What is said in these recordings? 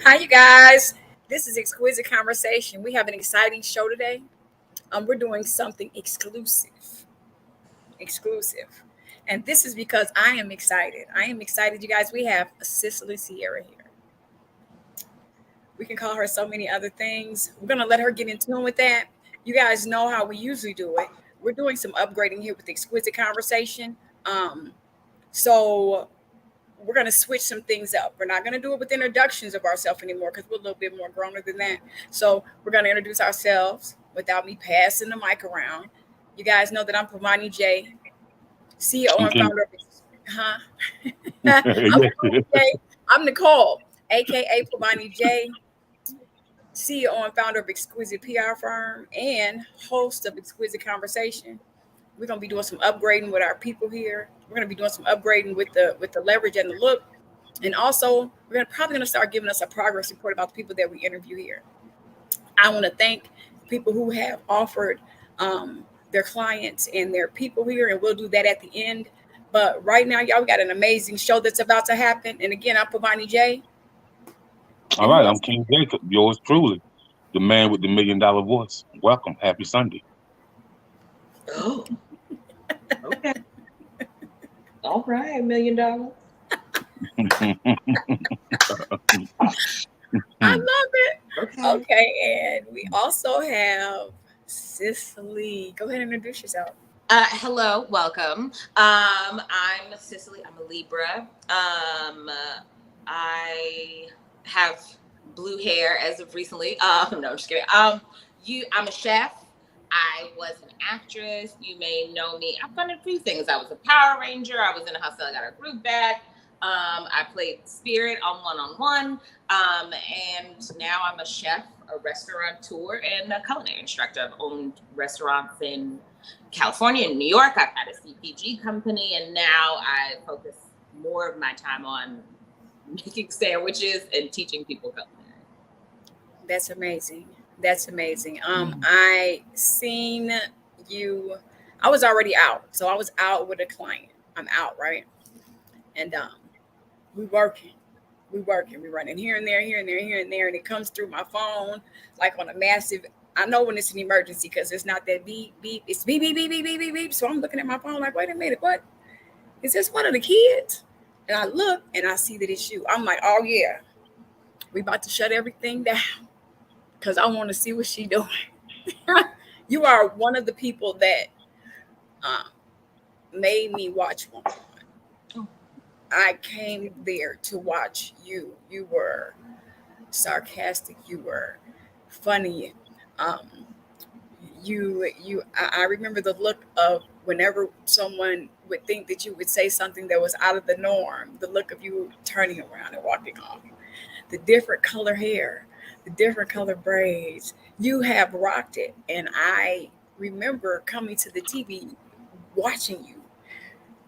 Hi, you guys. This is Exquisite Conversation. We have an exciting show today. We're doing something exclusive, and this is because I am excited. I am excited, you guys. We have Cicely Sierra here. We can call her so many other things. We're gonna let her get in tune with that. You guys know how we usually do it. We're doing some upgrading here with Exquisite Conversation. Um, so we're going to switch some things up. We're not going to do it with introductions of ourselves anymore because we're a little bit more growner than that. So we're going to introduce ourselves without me passing the mic around. You guys know that I'm Pavani J, CEO and Okay. founder of huh? I'm Pavani J. I'm Nicole, aka Pavani J, CEO and founder of Exquisite PR Firm and host of Exquisite Conversation. We're gonna be doing some upgrading with our people here. We're gonna be doing some upgrading with the leverage and the look. And also, we're probably going to start giving us a progress report about the people that we interview here. I want to thank people who have offered their clients and their people here, and we'll do that at the end. But right now, y'all, we got an amazing show that's about to happen. And again, I'm Pavani J. All And who right, else? I'm King Jacob, yours truly, the man with the $1 million voice. Welcome. Happy Sunday. Oh, okay. All right, $1 million. I love it. Okay. Okay, and we also have Cicely. Go ahead and introduce yourself. Hello, welcome. I'm Cicely. I'm a Libra. I have blue hair as of recently. No, I'm just kidding. I'm a chef. I was an actress. You may know me. I've done a few things. I was a Power Ranger. I was in a hustle. I got a group back. I played Spirit on One. And now I'm a chef, a restaurateur, and a culinary instructor. I've owned restaurants in California and New York. I've had a CPG company, and now I focus more of my time on making sandwiches and teaching people culinary. That's amazing. That's amazing. I seen you. I was already out, so I was out with a client. I'm out, right? And we working, we working, we running here and there, here and there, here and there, and it comes through my phone like on a massive. I know when it's an emergency because it's not that beep beep. It's beep beep beep beep beep beep beep. So I'm looking at my phone like, wait a minute, what is this? One of the kids? And I look and I see that it's you. I'm like, oh yeah, we about to shut everything down because I want to see what she doing. You are one of the people that um, made me watch one. I came there to watch you. You were sarcastic. You were funny. Um, I remember the look of whenever someone would think that you would say something that was out of the norm. The look of you turning around and walking off. The different color hair, the different color braids. You have rocked it, and I remember coming to the TV watching you,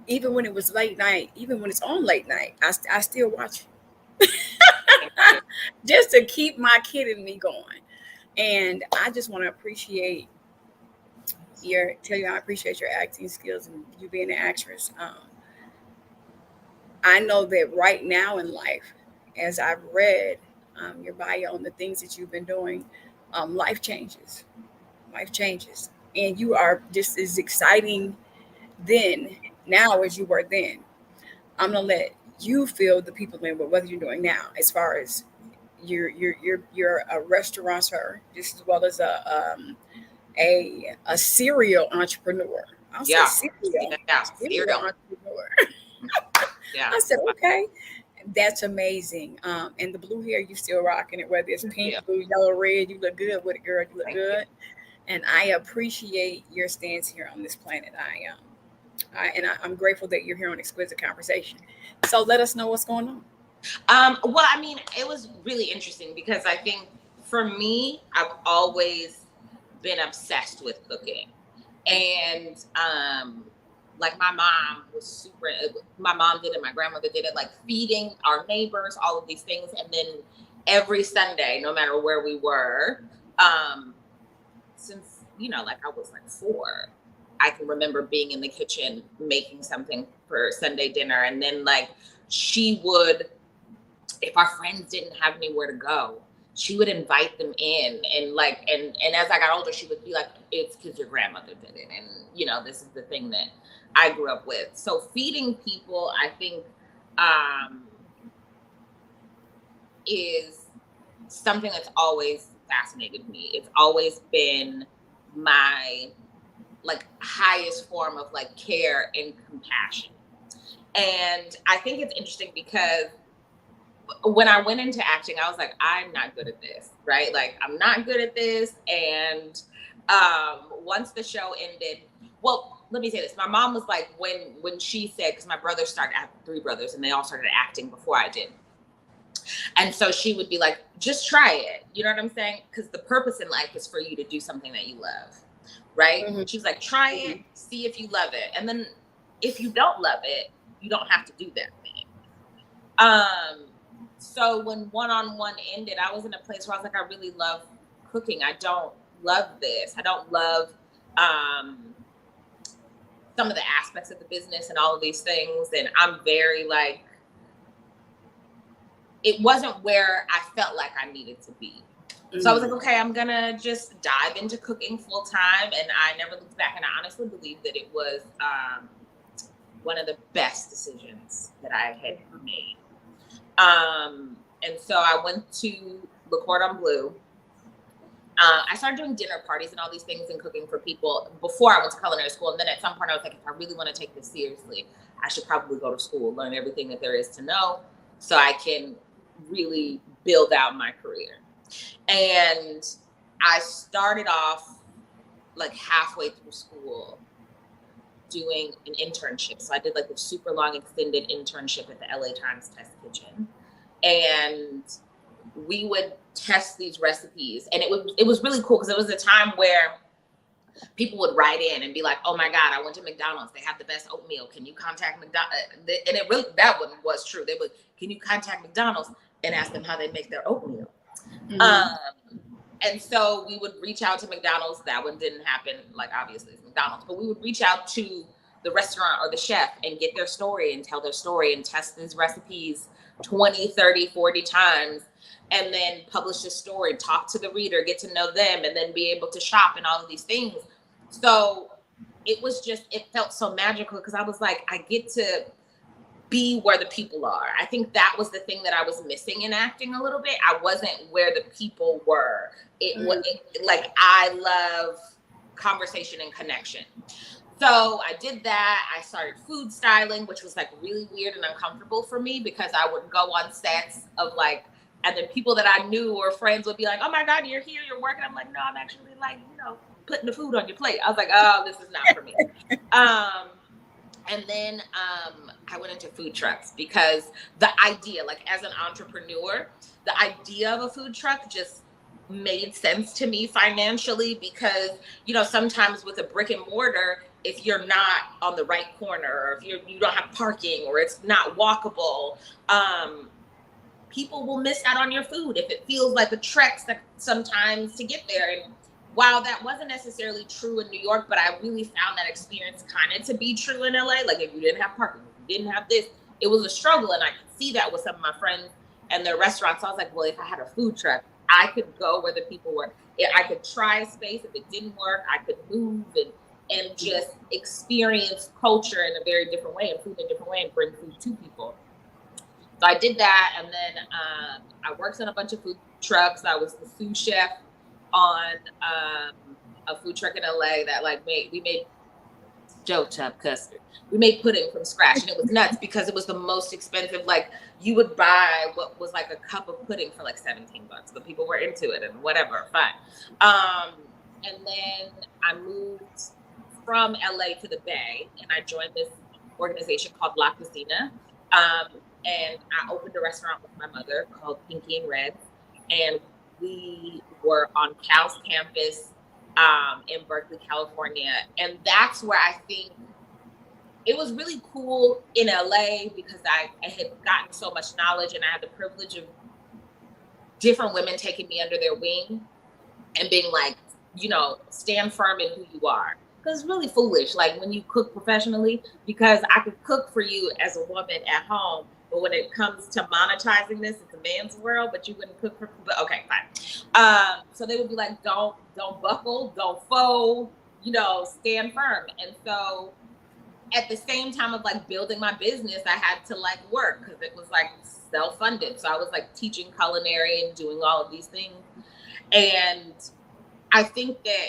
even when it was late night, even when it's on late night. I still watch you just to keep my kid in me going. And I just want to appreciate tell you I appreciate your acting skills and you being an actress. I know that right now in life, as I've read your bio and the things that you've been doing, life changes. Life changes. And you are just as exciting then, now, as you were then. I'm going to let you fill the people in with what you're doing now, as far as you're a restaurateur, just as well as a serial entrepreneur. I'll say Yeah, yeah, serial cereal. entrepreneur. Yeah, I said, okay, that's amazing. And the blue hair, you still rocking it, whether it's pink, yeah. blue, yellow, red. You look good with it, girl. You look Thank you. good. And I appreciate your stance here on this planet. I'm grateful that you're here on Exquisite Conversation. So let us know what's going on. Well, I mean, it was really interesting because I think for me, I've always been obsessed with cooking. And like my mom was super, my mom did it, my grandmother did it, like feeding our neighbors, all of these things. And then every Sunday, no matter where we were, um, since, like I was like 4, I can remember being in the kitchen making something for Sunday dinner. And then like she would if our friends didn't have anywhere to go, she would invite them in, and like, and as I got older, she would be like, it's because your grandmother did it, and you know, this is the thing that I grew up with. So feeding people, I think, is something that's always fascinated me. It's always been my like highest form of like care and compassion. And I think it's interesting because when I went into acting, I was like, I'm not good at this, right? Like, I'm not good at this. And once the show ended, well, let me say this. My mom was like, when she said, because my brother started, I have 3 brothers, and they all started acting before I did. And so she would be like, just try it. You know what I'm saying? Because the purpose in life is for you to do something that you love, right? Mm-hmm. She's like, try it, see if you love it. And then if you don't love it, you don't have to do that thing. So when One-on-One ended, I was in a place where I was like, I really love cooking. I don't love this. I don't love some of the aspects of the business and all of these things. And I'm very like, it wasn't where I felt like I needed to be. Mm-hmm. So I was like, okay, I'm gonna just dive into cooking full time. And I never looked back. And I honestly believe that it was one of the best decisions that I had made. And so I went to Le Cordon Bleu. I started doing dinner parties and all these things and cooking for people before I went to culinary school. And then at some point I was like, if I really want to take this seriously, I should probably go to school, learn everything that there is to know so I can really build out my career. And I started off like halfway through school doing an internship. So I did like a super long extended internship at the LA Times Test Kitchen. And we would test these recipes, and it was really cool because it was a time where people would write in and be like, oh my God, I went to McDonald's, they have the best oatmeal, can you contact McDonald's? And it really, that one was true. They would, can you contact McDonald's and ask them how they make their oatmeal? Mm-hmm. And so we would reach out to McDonald's. That one didn't happen, like obviously it's McDonald's, but we would reach out to the restaurant or the chef and get their story and tell their story and test these recipes 20, 30, 40 times, and then publish a story, talk to the reader, get to know them, and then be able to shop and all of these things. So it was just, it felt so magical because I was like, I get to be where the people are. I think that was the thing that I was missing in acting a little bit. I wasn't where the people were. It was like, I love conversation and connection. So I did that. I started food styling, which was like really weird and uncomfortable for me because I would go on sets of like, and then people that I knew or friends would be like, oh my God, you're here, you're working. I'm like, no, I'm actually like, you know, putting the food on your plate. I was like, oh, this is not for me. And then I went into food trucks because the idea, like as an entrepreneur, the idea of a food truck just made sense to me financially because, you know, sometimes with a brick and mortar, if you're not on the right corner or if you don't have parking or it's not walkable, people will miss out on your food if it feels like a trek sometimes to get there. And while that wasn't necessarily true in New York, but I really found that experience kind of to be true in LA. Like if you didn't have parking, if you didn't have this, it was a struggle. And I could see that with some of my friends and their restaurants. So I was like, well, if I had a food truck, I could go where the people were. I could try a space. If it didn't work, I could move and just experience culture in a very different way and food in a different way and bring food to people. So I did that. And then I worked on a bunch of food trucks. I was the sous chef on a food truck in LA that like we made stovetop custard. We made pudding from scratch, and it was nuts because it was the most expensive. Like you would buy what was like a cup of pudding for like $17, but people were into it and whatever, fine. And then I moved from LA to the Bay, and I joined this organization called La Cocina. And I opened a restaurant with my mother called Pinky and Reds, and we were on Cal's campus in Berkeley, California. And that's where I think it was really cool in LA because I had gotten so much knowledge and I had the privilege of different women taking me under their wing and being like, you know, stand firm in who you are. because it's really foolish. Like when you cook professionally, because I could cook for you as a woman at home, but when it comes to monetizing this, it's a man's world. But you wouldn't cook for. But okay, fine. So they would be like, don't buckle, don't fold, stand firm. And so at the same time of like building my business, I had to like work because it was like self-funded. So I was like teaching culinary and doing all of these things. And I think that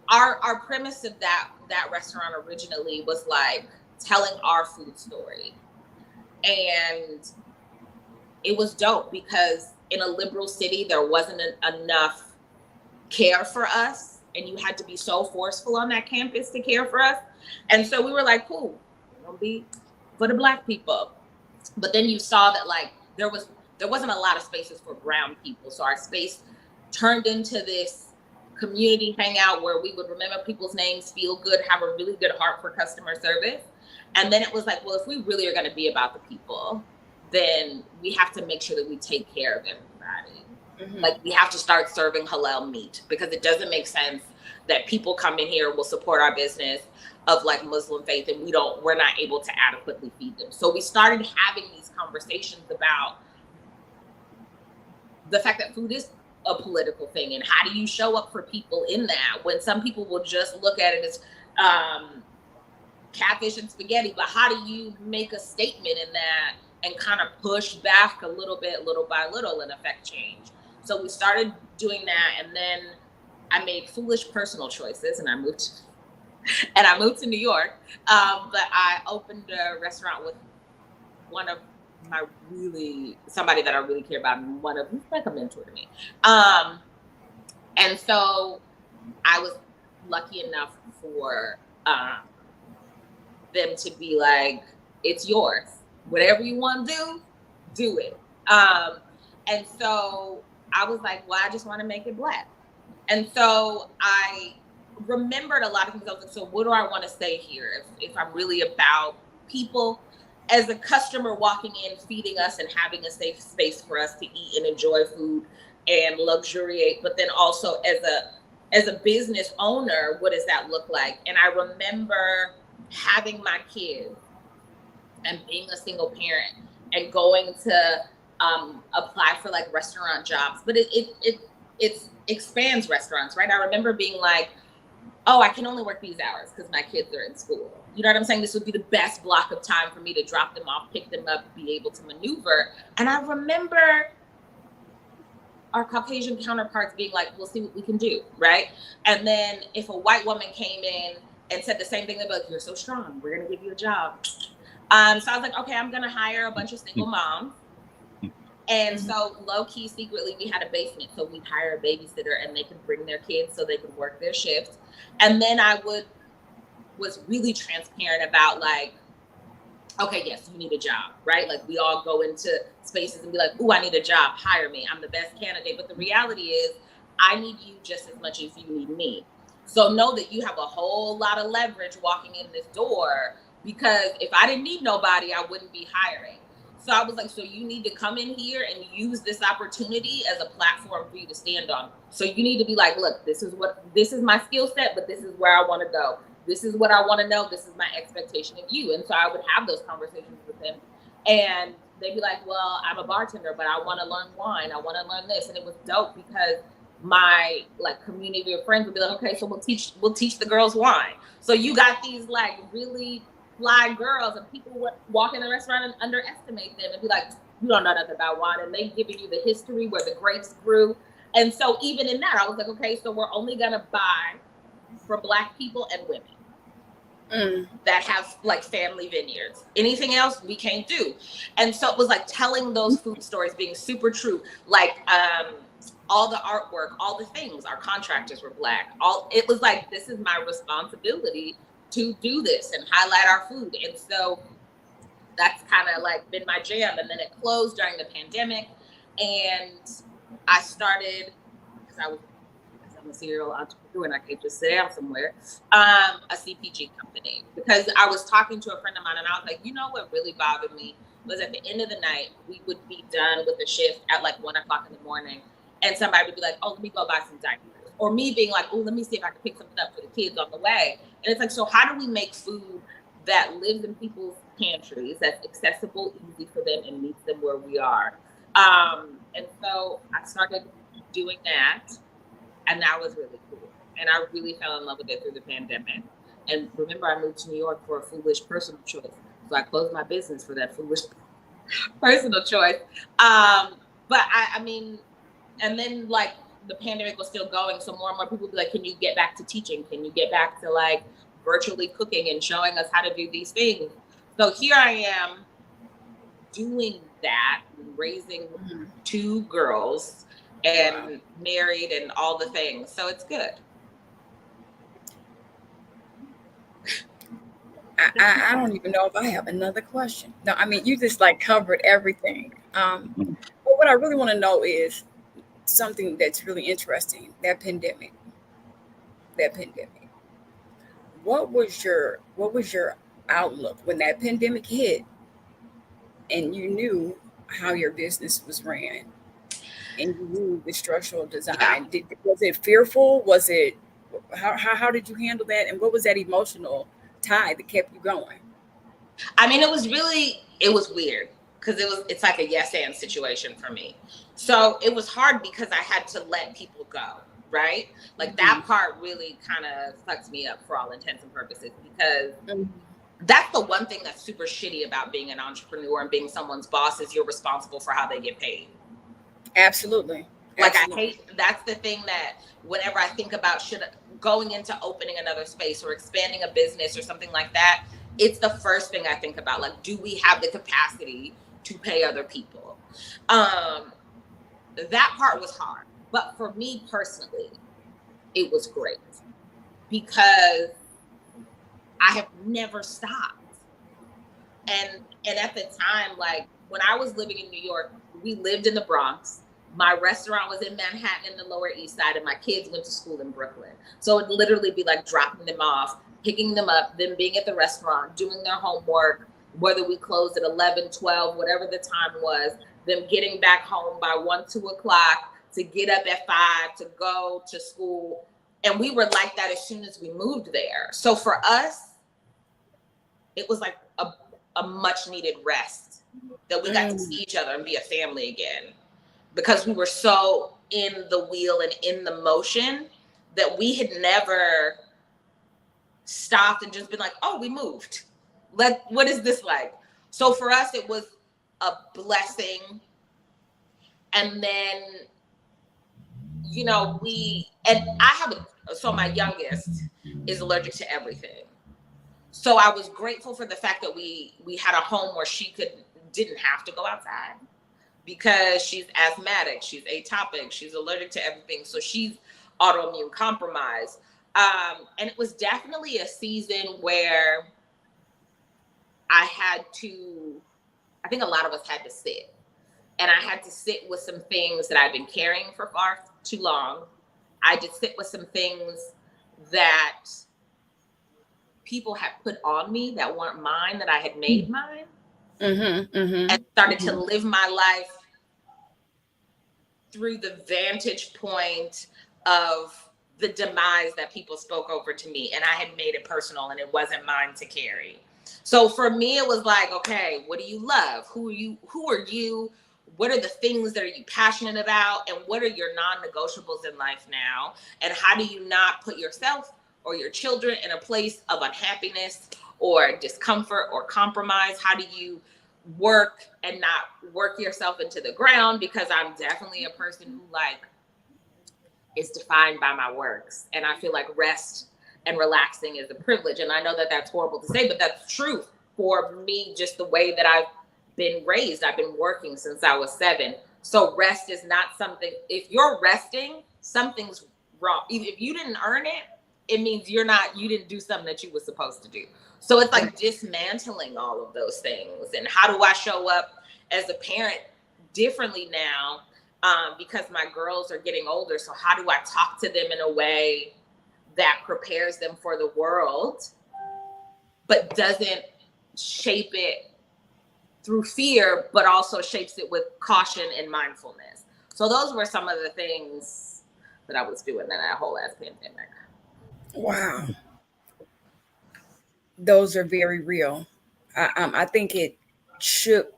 our premise of that restaurant originally was like telling our food story. And it was dope because in a liberal city, there wasn't enough care for us. And you had to be so forceful on that campus to care for us. And so we were like, cool, we're gonna be for the Black people. But then you saw that like there wasn't a lot of spaces for brown people. So our space turned into this community hangout where we would remember people's names, feel good, have a really good heart for customer service. And then it was like, well, if we really are going to be about the people, then we have to make sure that we take care of everybody. Mm-hmm. Like we have to start serving halal meat because it doesn't make sense that people come in here will support our business of like Muslim faith and we're not able to adequately feed them. So we started having these conversations about the fact that food is a political thing and how do you show up for people in that when some people will just look at it as catfish and spaghetti, but how do you make a statement in that and kind of push back a little bit, little by little, and affect change? So we started doing that, and then I made foolish personal choices, and I moved to New York. But I opened a restaurant with one of somebody that I really care about, and who's like a mentor to me. And so I was lucky enough for them to be like, it's yours. Whatever you want to do it. And so I was like, well, I just want to make it Black. And so I remembered a lot of things. I was like, so what do I want to say here? If I'm really about people, as a customer walking in, feeding us and having a safe space for us to eat and enjoy food and luxuriate, but then also as a business owner, what does that look like? And I remember having my kids and being a single parent and going to apply for like restaurant jobs, but it expands restaurants, right? I remember being like, oh, I can only work these hours because my kids are in school. You know what I'm saying? This would be the best block of time for me to drop them off, pick them up, be able to maneuver. And I remember our Caucasian counterparts being like, we'll see what we can do, right? And then if a white woman came in and said the same thing, they'd be like, you're so strong, we're gonna give you a job. So I was like, okay, I'm gonna hire a bunch of single moms. And so low key, secretly, we had a basement. So we'd hire a babysitter and they could bring their kids so they could work their shifts. And then I was really transparent about like, okay, yes, you need a job, right? Like we all go into spaces and be like, ooh, I need a job, hire me, I'm the best candidate. But the reality is I need you just as much as you need me. So know that you have a whole lot of leverage walking in this door, because if I didn't need nobody, I wouldn't be hiring. So I was like, so you need to come in here and use this opportunity as a platform for you to stand on. So you need to be like, look, this is my skill set, but this is where I want to go. This is what I want to know. This is my expectation of you. And so I would have those conversations with them. And they'd be like, well, I'm a bartender, but I want to learn wine. I want to learn this. And it was dope because my like community of friends would be like, okay, so we'll teach the girls wine. So you got these like really fly girls, and people would walk in the restaurant and underestimate them and be like, you don't know nothing about wine. And they giving you the history where the grapes grew. And so even in that, I was like, okay, so we're only going to buy for Black people and women that have like family vineyards. Anything else we can't do. And so it was like telling those food stories, being super true. Like all the artwork, all the things, our contractors were Black. It was like, this is my responsibility to do this and highlight our food. And so that's kind of like been my jam. And then it closed during the pandemic. And I started, because I'm a serial entrepreneur and I can't just sit down somewhere, a CPG company. Because I was talking to a friend of mine and I was like, you know what really bothered me was at the end of the night, we would be done with the shift at like 1 o'clock in the morning. And somebody would be like, oh, let me go buy some diapers. or me being like, oh, let me see if I can pick something up for the kids on the way. And it's like, so how do we make food that lives in people's pantries, that's accessible, easy for them, and meets them where we are? And so I started doing that, and that was really cool. And I really fell in love with it through the pandemic. And remember, I moved to New York for a foolish personal choice. So I closed my business for that foolish personal choice. But I mean, and then like the pandemic was still going. So more and more people would be like, can you get back to teaching? Can you get back to like virtually cooking and showing us how to do these things? So here I am doing that, raising 2 girls and married and all the things. So it's good. I don't even know if I have another question. No, I mean, you just like covered everything. But what I really want to know is something that's really interesting. That pandemic. What was your outlook when that pandemic hit and you knew how your business was ran and you knew the structural design? Was it fearful? Was it how did you handle that? And what was that emotional tie that kept you going? I mean, it was weird because it's like a yes and situation for me. So it was hard because I had to let people go, right? Like that part really kind of fucks me up for all intents and purposes, because that's the one thing that's super shitty about being an entrepreneur and being someone's boss is you're responsible for how they get paid. Absolutely. Like I hate, that's the thing that whenever I think about going into opening another space or expanding a business or something like that, it's the first thing I think about. Like, do we have the capacity to pay other people? That part was hard. But for me personally, it was great because I have never stopped. And at the time, like when I was living in New York, we lived in the Bronx. My restaurant was in Manhattan in the Lower East Side, and my kids went to school in Brooklyn. So it'd literally be like dropping them off, picking them up, them being at the restaurant, doing their homework, whether we closed at 11, 12, whatever the time was, them getting back home by 1, 2 o'clock to get up at 5 to go to school. And we were like that as soon as we moved there. So for us, it was like a much needed rest that we got to see each other and be a family again, because we were so in the wheel and in the motion that we had never stopped and just been like, oh, we moved. What is this like? So for us, it was a blessing. And then, you know, so my youngest is allergic to everything. So I was grateful for the fact that we had a home where she didn't have to go outside, because she's asthmatic, she's atopic, she's allergic to everything. So she's autoimmune compromised. And it was definitely a season where I think a lot of us had to sit. And I had to sit with some things that I've been carrying for far too long. I had to sit with some things that people had put on me that weren't mine, that I had made mine. And started to live my life through the vantage point of the demise that people spoke over to me. And I had made it personal and it wasn't mine to carry. So for me, it was like, okay, what do you love? Who are you? What are the things that are you passionate about? And what are your non-negotiables in life now? And how do you not put yourself or your children in a place of unhappiness or discomfort or compromise? How do you work and not work yourself into the ground? Because I'm definitely a person who like is defined by my works. And I feel like rest and relaxing is a privilege. And I know that that's horrible to say, but that's true for me, just the way that I've been raised. I've been working since I was 7. So rest is not something, if you're resting, something's wrong. If you didn't earn it, it means you didn't do something that you were supposed to do. So it's like dismantling all of those things. And how do I show up as a parent differently now? Because my girls are getting older. So how do I talk to them in a way that prepares them for the world, but doesn't shape it through fear, but also shapes it with caution and mindfulness? So those were some of the things that I was doing in that whole ass pandemic. Wow. Those are very real. I think it shook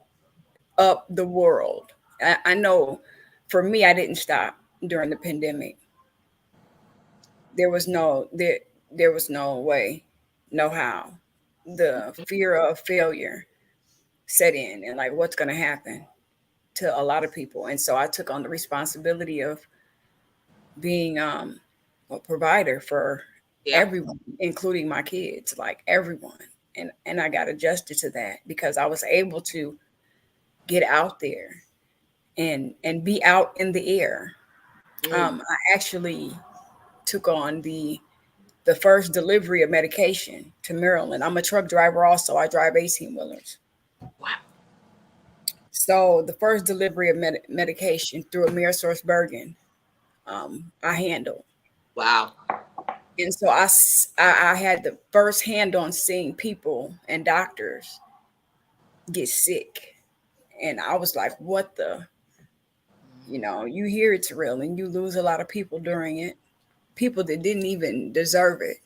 up the world. I know for me, I didn't stop during the pandemic. There was no way, no how. The fear of failure set in, and like what's going to happen to a lot of people. And so I took on the responsibility of being a provider for Yeah. everyone, including my kids, like everyone. And I got adjusted to that because I was able to get out there and be out in the air. I actually took on the first delivery of medication to Maryland. I'm a truck driver also. I drive 18 wheelers. Wow. So the first delivery of medication through Amerisource Bergen, I handled. Wow. And so I had the first hand on seeing people and doctors get sick. And I was like, what the, you hear it's real and you lose a lot of people during it, people that didn't even deserve it,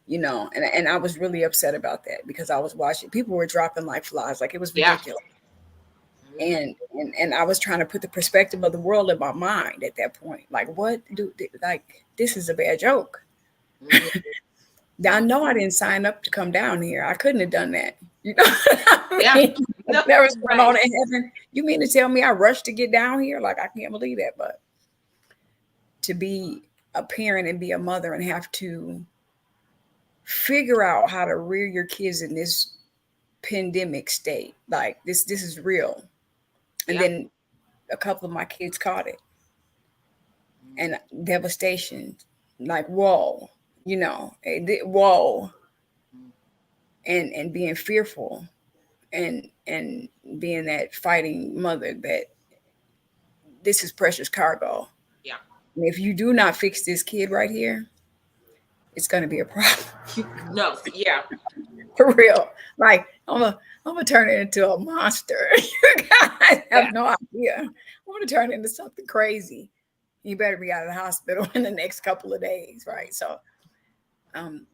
and I was really upset about that because I was watching people were dropping like flies, like it was Yeah. ridiculous. And I was trying to put the perspective of the world in my mind at that point. Like, what like, this is a bad joke. I know I didn't sign up to come down here. I couldn't have done that. You know what I mean? Yeah. There was going on in heaven. You mean to tell me I rushed to get down here? Like, I can't believe that. But to be a parent and be a mother and have to figure out how to rear your kids in this pandemic state, like this is real. And then a couple of my kids caught it. And devastation, like, whoa, whoa. And being fearful and being that fighting mother that this is precious cargo. Yeah. And if you do not fix this kid right here, it's going to be a problem. No, yeah. For real. Like, I'm gonna turn it into a monster. You guys have no idea. I'm gonna turn it into something crazy. You better be out of the hospital in the next couple of days, right? So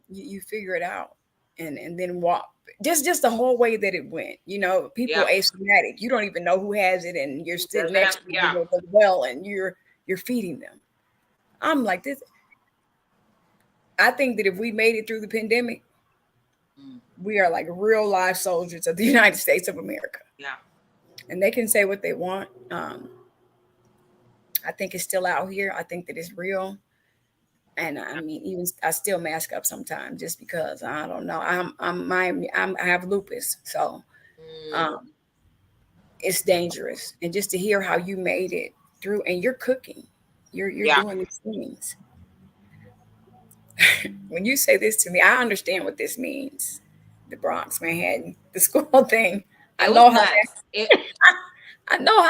you figure it out and then walk. Just the whole way that it went. People asymptomatic. You don't even know who has it, and you're sitting next to them as well, and you're feeding them. I'm like this. I think that if we made it through the pandemic, we are like real life soldiers of the United States of America. Yeah. And they can say what they want. I think it's still out here. I think that it's real. And I mean, even I still mask up sometimes just because I don't know. I have lupus, so it's dangerous. And just to hear how you made it through, and you're cooking, you're doing these things. When you say this to me, I understand what this means. The Bronx, Manhattan, the school thing. I know how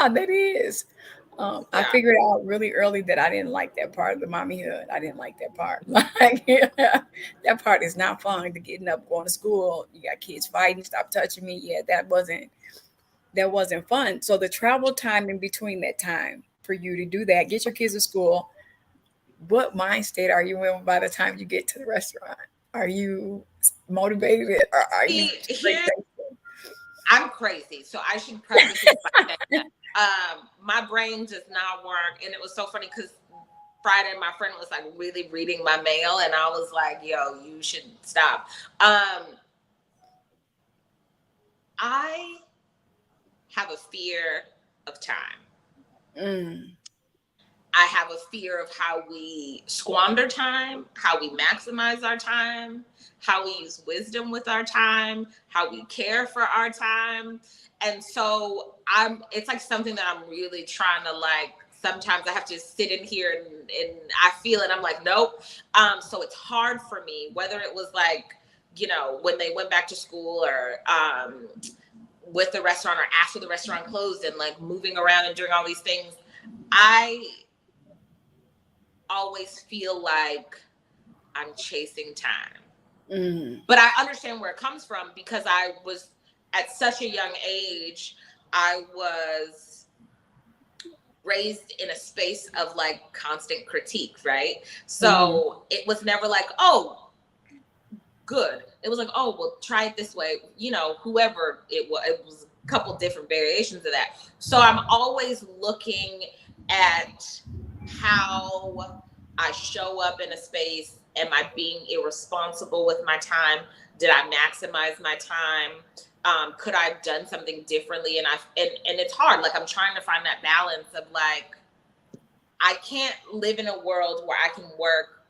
that is. I figured out really early that I didn't like that part of the mommyhood. I didn't like that part. Like, that part is not fun. To getting up, going to school, you got kids fighting, stop touching me. Yeah, that wasn't fun. So the travel time in between that time for you to do that, get your kids to school. What mind state are you in by the time you get to the restaurant? Are you motivated, or are you? I'm crazy, so I should preface this by saying that my brain does not work, and it was so funny because Friday my friend was like really reading my mail, and I was like, "Yo, you should stop." I have a fear of time. I have a fear of how we squander time, how we maximize our time, how we use wisdom with our time, how we care for our time. And so it's like something that I'm really trying to like, sometimes I have to sit in here and I feel it. I'm like, nope. So it's hard for me, whether it was like, when they went back to school or with the restaurant or after the restaurant closed and like moving around and doing all these things. I always feel like I'm chasing time. But I understand where it comes from because I was at such a young age, I was raised in a space of like constant critique, right? So it was never like, oh, good. It was like, oh, well, try it this way. You know, whoever it was a couple different variations of that. So I'm always looking at how I show up in a space. Am I being irresponsible with my time? Did I maximize my time? Could I have done something differently? And it's hard. Like, I'm trying to find that balance of like, I can't live in a world where I can work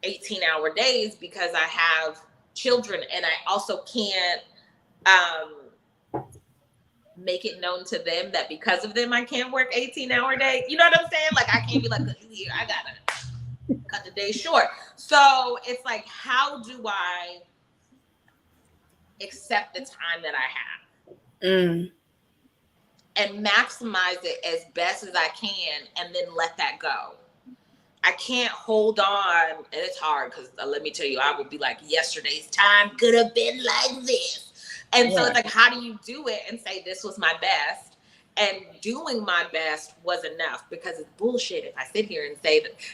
18-hour days because I have children, and I also can't make it known to them that because of them I can't work 18-hour days. You know what I'm saying? Like, I can't be like, I gotta cut the day short. So it's like, how do I accept the time that I have and maximize it as best as I can, and then let that go? I can't hold on, and it's hard because let me tell you, I would be like, yesterday's time could have been like this. And so it's like, how do you do it and say this was my best? And doing my best was enough, because it's bullshit if I sit here and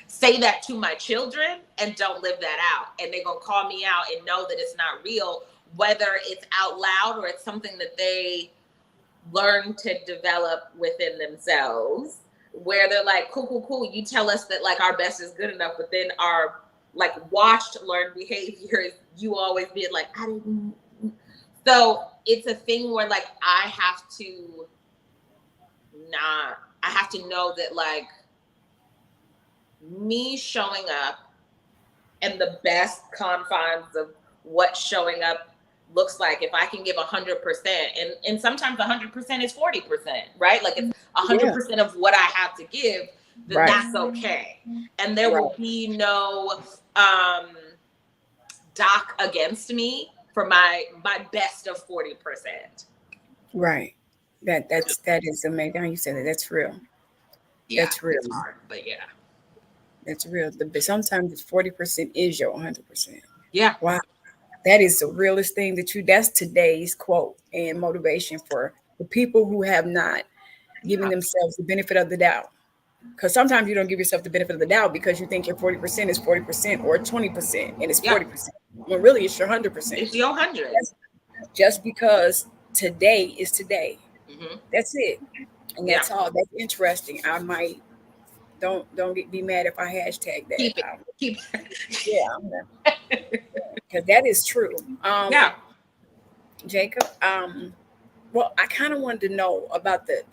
say that to my children and don't live that out. And they're going to call me out and know that it's not real, whether it's out loud or it's something that they learn to develop within themselves, where they're like, cool. You tell us that like our best is good enough, but then our like watched learned behavior is you always being like, I didn't. So it's a thing where like I have to know that like me showing up and the best confines of what showing up looks like, if I can give 100%, and sometimes 100% is 40%, right? Like it's 100% of what I have to give, then that's okay. And there will be no dock against me for my best of 40%. Right. That is amazing. How you said that. That's real. Yeah, that's real. It's hard, but yeah. That's real. But sometimes it's 40% is your 100%. Yeah. Wow. That is the realest thing that's today's quote and motivation for the people who have not given themselves the benefit of the doubt. Because sometimes you don't give yourself the benefit of the doubt because you think your 40% is 40% or 20% and it's 40%. When really it's your 100%. It's your 100. Just because today is today. That's it. And that's all. That's interesting. I might don't be mad if I hashtag that. Keep yeah. Because that is true. Jacob, well, I kind of wanted to know about the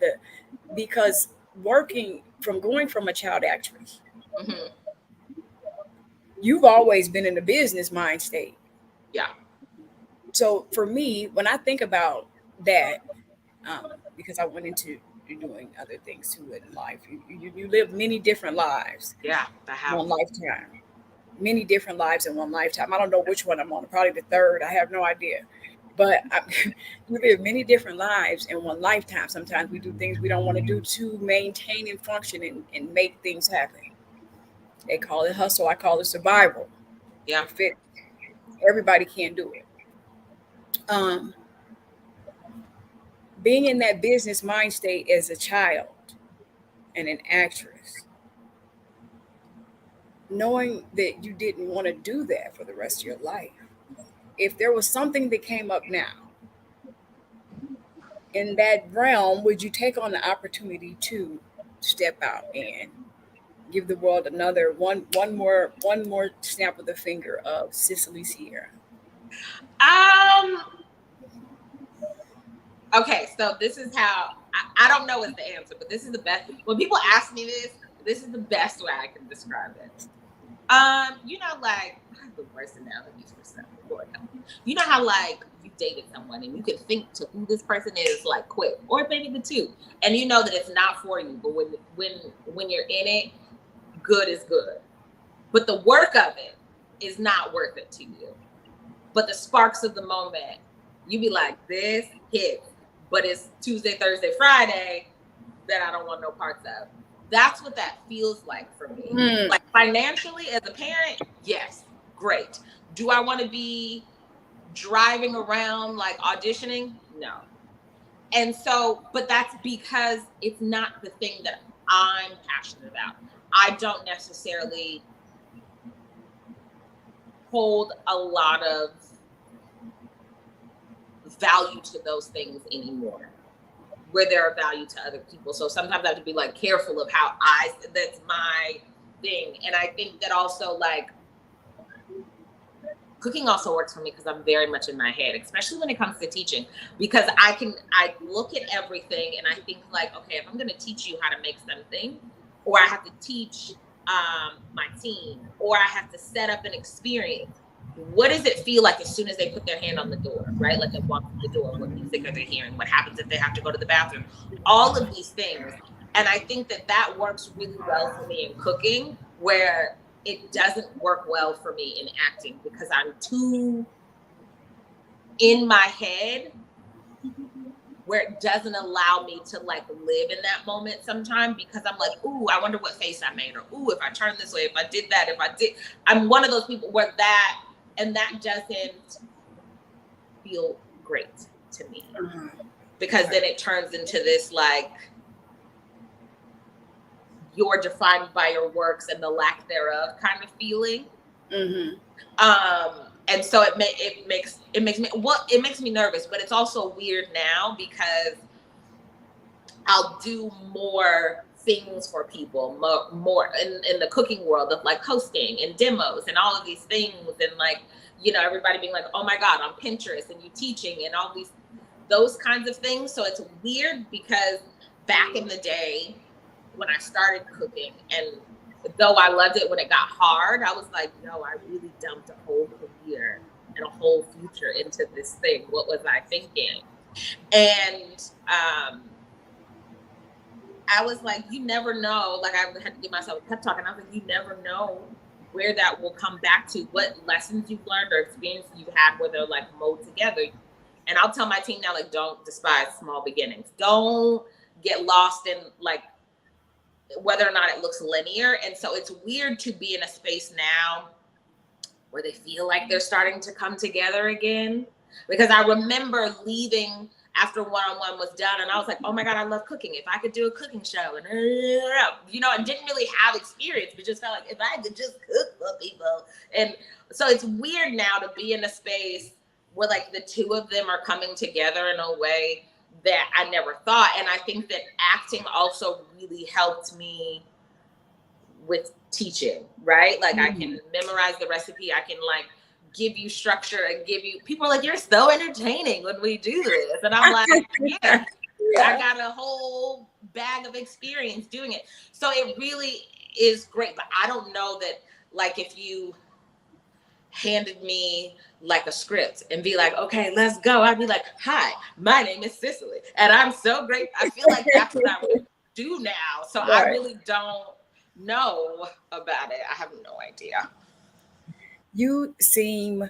because going from a child actress, you've always been in the business mind state. Yeah. So for me, when I think about that, because I went into doing other things too in life, you live many different lives. Yeah, I have one lifetime. Many different lives in one lifetime. I don't know which one I'm on. Probably the third. I have no idea. But we live many different lives in one lifetime. Sometimes we do things we don't want to do to maintain and function and make things happen. They call it hustle. I call it survival. Yeah. Everybody can't do it. Being in that business mind state as a child and an actress, knowing that you didn't want to do that for the rest of your life, if there was something that came up now in that realm, would you take on the opportunity to step out and give the world another one more snap of the finger of Cicely Sierra? Okay, so this is how I don't know what's the answer, but this is the best. When people ask me this is the best way I can describe it. You know, like, I have the worst analogies for stuff. Lord help me. You know how like you dated someone and you can think to who this person is like quick, or maybe the two, and you know that it's not for you, but when you're in it, good is good, but the work of it is not worth it to you. But the sparks of the moment, you be like, this hits, but it's Tuesday, Thursday, Friday that I don't want no parts of. That's what that feels like for me. Like financially as a parent, yes, great. Do I want to be driving around like auditioning? No. And so, but that's because it's not the thing that I'm passionate about. I don't necessarily hold a lot of value to those things anymore, where there are value to other people. So sometimes I have to be like careful of how that's my thing. And I think that also like cooking also works for me because I'm very much in my head, especially when it comes to teaching, because I look at everything and I think like, okay, if I'm going to teach you how to make something, or I have to teach my team, or I have to set up an experience, what does it feel like as soon as they put their hand on the door, right? Like they walk through the door, what music are they hearing? What happens if they have to go to the bathroom? All of these things. And I think that works really well for me in cooking, where it doesn't work well for me in acting because I'm too in my head, where it doesn't allow me to like live in that moment sometimes, because I'm like, ooh, I wonder what face I made, or ooh, if I turned this way, if I did that, I'm one of those people where that doesn't feel great to me, because then it turns into this like, you're defined by your works and the lack thereof kind of feeling. And so it makes me nervous, but it's also weird now because I'll do more things for people, more in the cooking world of like hosting and demos and all of these things, and like, you know, everybody being like, oh my God, on Pinterest and you teaching and all those kinds of things. So it's weird because back in the day when I started cooking, and though I loved it when it got hard, I was like, no, I really dumped a whole career and a whole future into this thing. What was I thinking? And I was like, you never know. Like, I had to give myself a pep talk, and I was like, you never know where that will come back to, what lessons you've learned or experiences you've had where they're like mold together. And I'll tell my team now, like, don't despise small beginnings. Don't get lost in like whether or not it looks linear. And so it's weird to be in a space now where they feel like they're starting to come together again. Because I remember leaving after one-on-one was done, and I was like, oh my God, I love cooking. If I could do a cooking show, and you know, I didn't really have experience, but just felt like if I could just cook for people. And so it's weird now to be in a space where like the two of them are coming together in a way that I never thought. And I think that acting also really helped me with teaching, right? Like I can memorize the recipe. I can like give you structure and people are like, you're so entertaining when we do this. And I'm like, yeah, I got a whole bag of experience doing it. So it really is great. But I don't know that like if you handed me like a script and be like, okay, let's go, I'd be like, hi, my name is Cicely and I'm so great. I feel like that's what I would do now. So I really don't know about it. I have no idea. You seem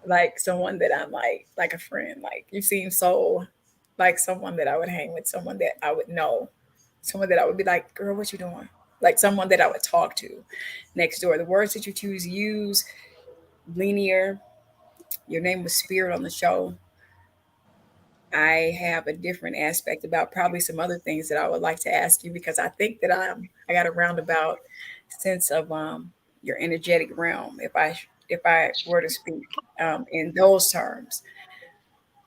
like someone that I'm like a friend. Like you seem so like someone that I would hang with, someone that I would know, someone that I would be like, girl, what you doing? Like someone that I would talk to next door. The words that you choose to use, linear. Your name was Spirit on the show. I have a different aspect about probably some other things that I would like to ask you because I think that I got a roundabout sense of your energetic realm. If I were to speak in those terms,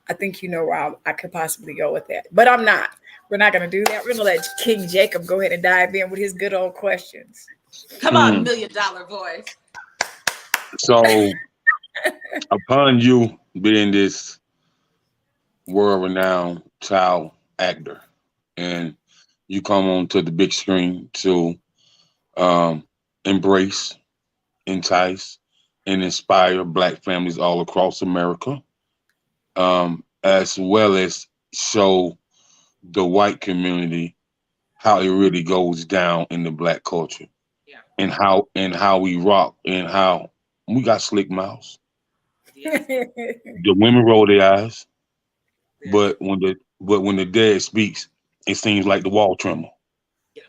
I think you know where I could possibly go with that. But I'm not. We're not going to do that. We're going to let King Jacob go ahead and dive in with his good old questions. Come on, $1 million voice. So, upon you being this world-renowned child actor, and you come onto the big screen to embrace, entice, and inspire Black families all across America, as well as show the white community how it really goes down in the Black culture, and how we rock, and how we got slick mouths. Yes. The women roll their eyes, but when the dead speaks, it seems like the wall tremble. Yeah.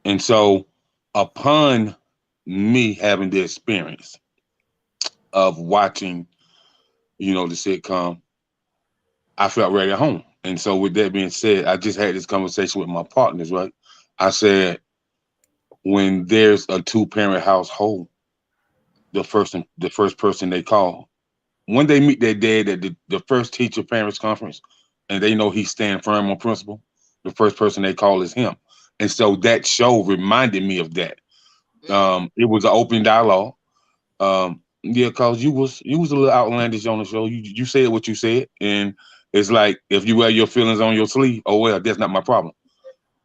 And so, upon me having the experience of watching, the sitcom, I felt right at home. And so with that being said, I just had this conversation with my partners, right? I said, when there's a two-parent household, the first person they call, when they meet their dad at the first teacher parents conference, and they know he's staying firm on principle, the first person they call is him. And so that show reminded me of that. It was an open dialogue. Yeah, cause you was a little outlandish on the show. You said what you said, and it's like if you wear your feelings on your sleeve, oh well, that's not my problem.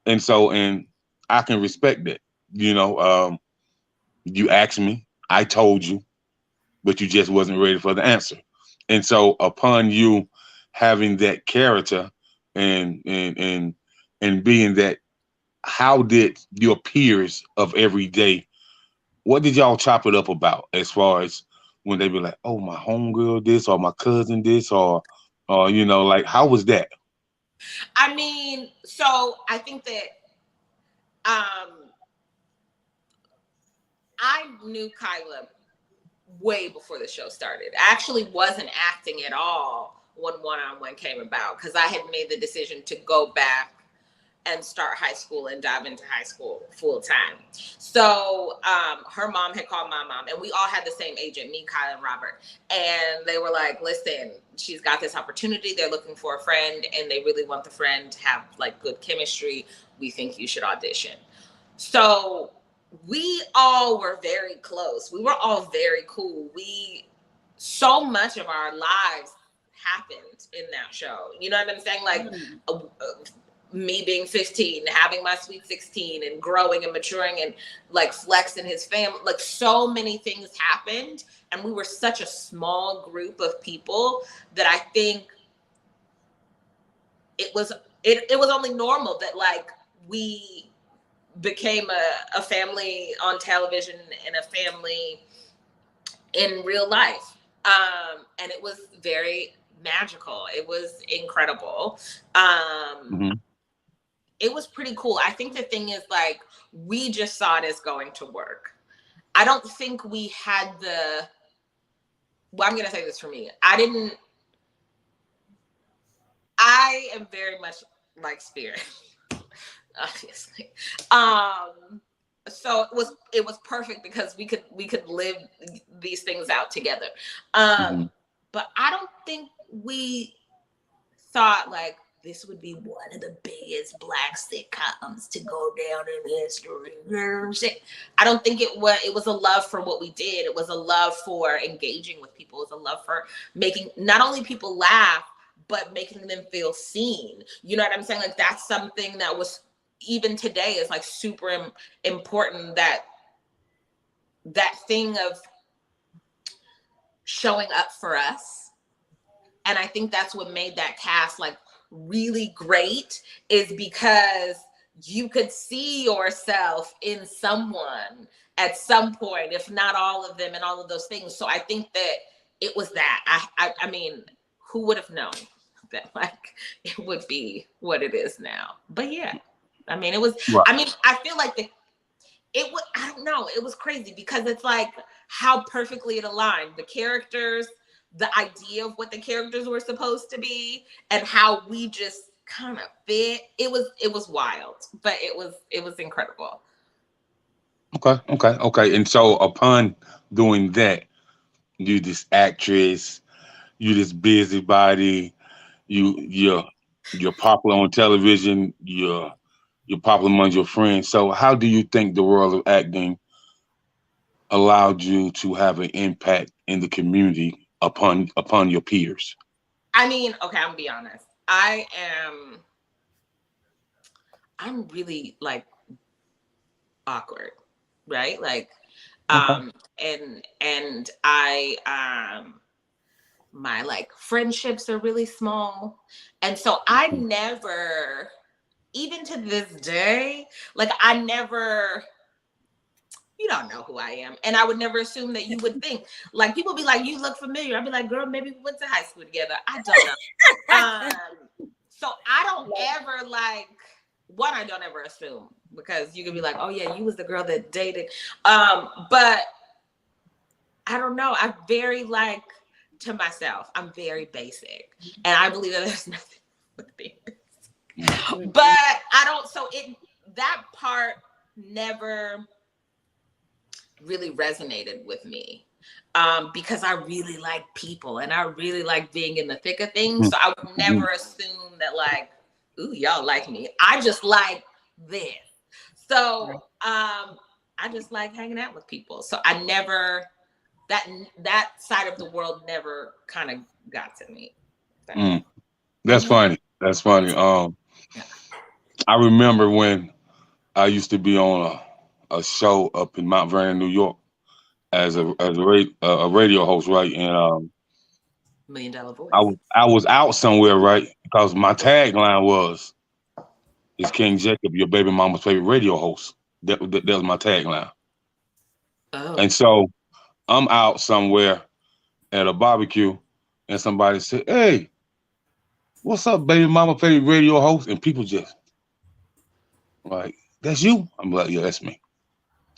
And I can respect that. You know, you asked me, I told you, but you just wasn't ready for the answer. And so upon you having that character and being that, how did your peers of every day, what did y'all chop it up about as far as when they be like, oh, my homegirl this or my cousin this or like how was that? I mean, so I think that I knew Kyla way before the show started. I actually wasn't acting at all when One-on-One came about because I had made the decision to go back and start high school and dive into high school full time. So her mom had called my mom, and we all had the same agent, me, Kyla, and Robert. And they were like, listen, she's got this opportunity. They're looking for a friend, and they really want the friend to have like good chemistry. We think you should audition. So we all were very close. We were all very cool. So much of our lives happened in that show. You know what I'm saying? Like, me being 15, having my sweet 16 and growing and maturing and like Flex and his family, like so many things happened. And we were such a small group of people that I think it was only normal that like we became a family on television and a family in real life. And it was very magical. It was incredible. It was pretty cool. I think the thing is like, we just saw it as going to work. I don't think we had I'm going to say this for me. I am very much like Spirit, obviously. So it was perfect because we could live these things out together. But I don't think we thought like, this would be one of the biggest Black sitcoms to go down in history. I don't think it was a love for what we did. It was a love for engaging with people. It was a love for making not only people laugh, but making them feel seen. You know what I'm saying? Like that's something that was even today is like super important, that thing of showing up for us. And I think that's what made that cast like really great, is because you could see yourself in someone at some point, if not all of them and all of those things. So I think that it was that. I mean, who would have known that like it would be what it is now? But yeah, I mean, it was, right. I mean, I feel like I don't know, it was crazy because it's like how perfectly it aligned. The characters, the idea of what the characters were supposed to be, and how we just kind of fit. It was wild, but it was incredible. Okay. And so upon doing that, you this actress, you this busybody, you're popular on television, you're popular among your friends. So how do you think the world of acting allowed you to have an impact in the community upon your peers? I mean, okay, I'm gonna be honest. I'm really like awkward, right? Like, and I my like friendships are really small, and so I never, even to this day, like I never. You don't know who I am. And I would never assume that you would think. Like, people be like, you look familiar. I'd be like, girl, maybe we went to high school together. I don't know. So I don't ever like, I don't ever assume, because you can be like, oh yeah, you was the girl that dated. But I don't know. I'm very like, to myself, I'm very basic. And I believe that there's nothing with being but I don't, so that part never really resonated with me. Because I really like people and I really like being in the thick of things. So I would never assume that like, ooh, y'all like me. I just like this. So I just like hanging out with people. So I never, that side of the world never kind of got to me. That's funny. That's funny. I remember when I used to be on a show up in Mount Vernon, New York, as a radio host, right? And $1 Million Voice. I was out somewhere, right? Because my tagline was, "Is King Jacob your baby mama's favorite radio host?" That was my tagline. Oh. And so I'm out somewhere at a barbecue, and somebody said, "Hey, what's up, baby mama favorite radio host?" And people just like, "That's you?" I'm like, "Yeah, that's me."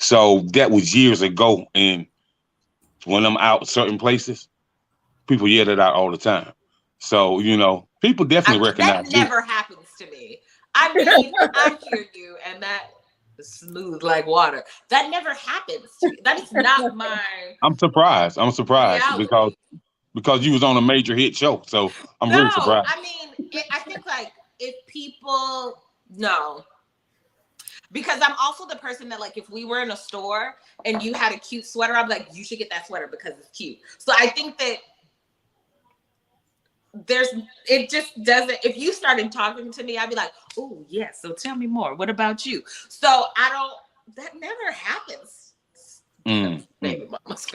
So that was years ago, and when I'm out certain places, people yell it out all the time. So, people definitely recognize that never happens to me. I mean, I hear you, and that is smooth like water. That never happens to me. That is not my. I'm surprised reality. because you was on a major hit show. So I'm really surprised. I mean, I think like if people no. Because I'm also the person that like if we were in a store and you had a cute sweater, I'm like, you should get that sweater because it's cute. So I think that it just doesn't, if you started talking to me, I'd be like, oh yes, so tell me more. What about you? So that never happens.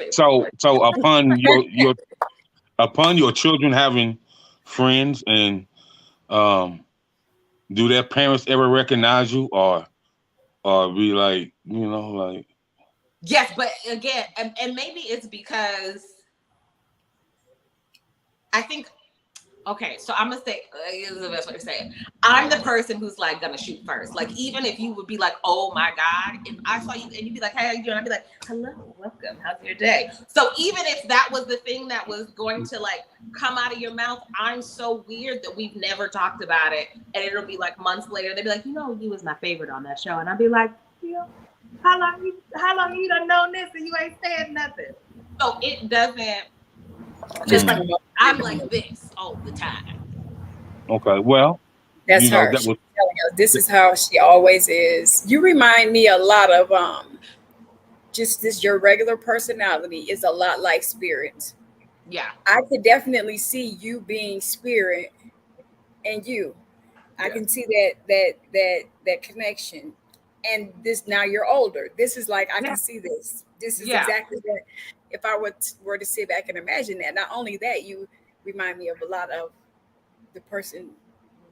So upon your children having friends and do their parents ever recognize you or be like, like yes, but again, and maybe it's because I think okay, so I'm gonna say this is the best way to say it. I'm the person who's like gonna shoot first. Like even if you would be like, oh my God, if I saw you and you'd be like, hey, how you doing? I'd be like, hello, welcome, how's your day? So even if that was the thing that was going to like come out of your mouth, I'm so weird that we've never talked about it. And it'll be like months later, they'd be like, you was my favorite on that show. And I'd be like, how long you done known this and you ain't said nothing? So it doesn't just like I'm like this all the time. Okay, well, that's her. That was, telling us this is how she always is. You remind me a lot of just this. Your regular personality is a lot like Spirit. Yeah, I could definitely see you being Spirit, and you. I can see that connection. And this now you're older. This is like I can see this. This is exactly that. If I were to sit back and imagine that, not only that, you remind me of a lot of the person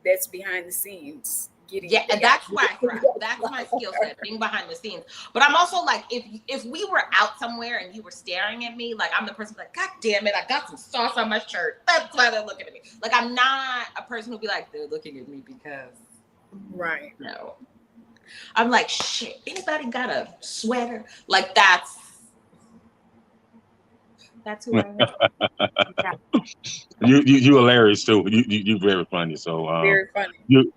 that's behind the scenes. And that's why that's my skill set, being behind the scenes. But I'm also like, if we were out somewhere and you were staring at me, like I'm the person like, God damn it, I got some sauce on my shirt. That's why they're looking at me. Like I'm not a person who'll be like, they're looking at me because right. No. I'm like, shit, anybody got a sweater? Like that's who I am. You hilarious too. You very funny. So very funny. You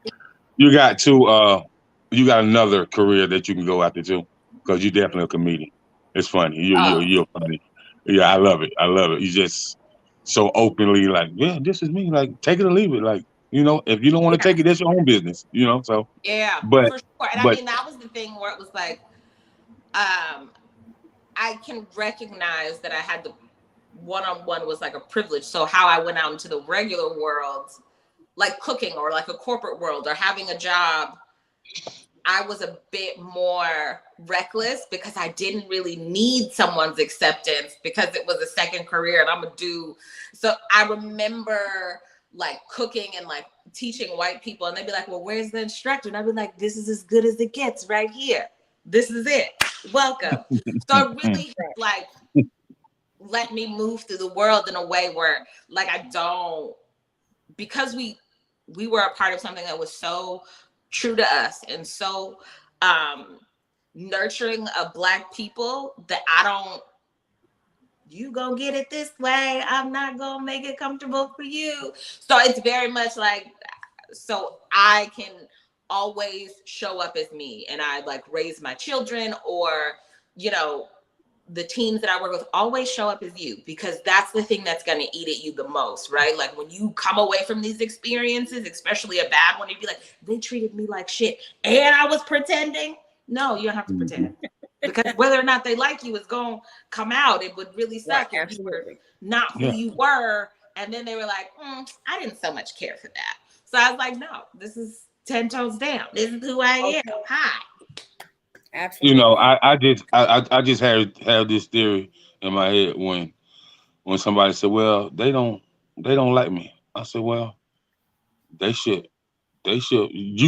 got you got another career that you can go after too, because you're definitely a comedian. It's funny. You're funny. Yeah, I love it. You just so openly like, yeah, this is me. Like, take it or leave it. Like, if you don't want to take it, that's your own business. So yeah, but for sure. And I mean, that was the thing where it was like, I can recognize that I had the one-on-one was like a privilege. So how I went out into the regular world, like cooking or like a corporate world or having a job, I was a bit more reckless because I didn't really need someone's acceptance because it was a second career and I'm gonna do. So I remember like cooking and like teaching white people and they'd be like, well, where's the instructor? And I'd be like, this is as good as it gets right here. This is it. Welcome. So it really like let me move through the world in a way where like I don't, because we were a part of something that was so true to us and so nurturing of Black people that you gonna get it this way, I'm not gonna make it comfortable for you. So it's very much like so I can always show up as me, and I like raise my children, or, you know, the teams that I work with, always show up as you, because that's the thing that's going to eat at you the most, right? Like when you come away from these experiences, especially a bad one, you'd be like, they treated me like shit and I was pretending. No, you don't have to pretend, because whether or not they like you is going to come out. It would really suck if you were not who you were, and then they were like, I didn't so much care for that. So I was like, no, this is 10 toes down. This is who I am. Hi. Absolutely. You know, I just had this theory in my head when somebody said, well, they don't like me. I said, well, you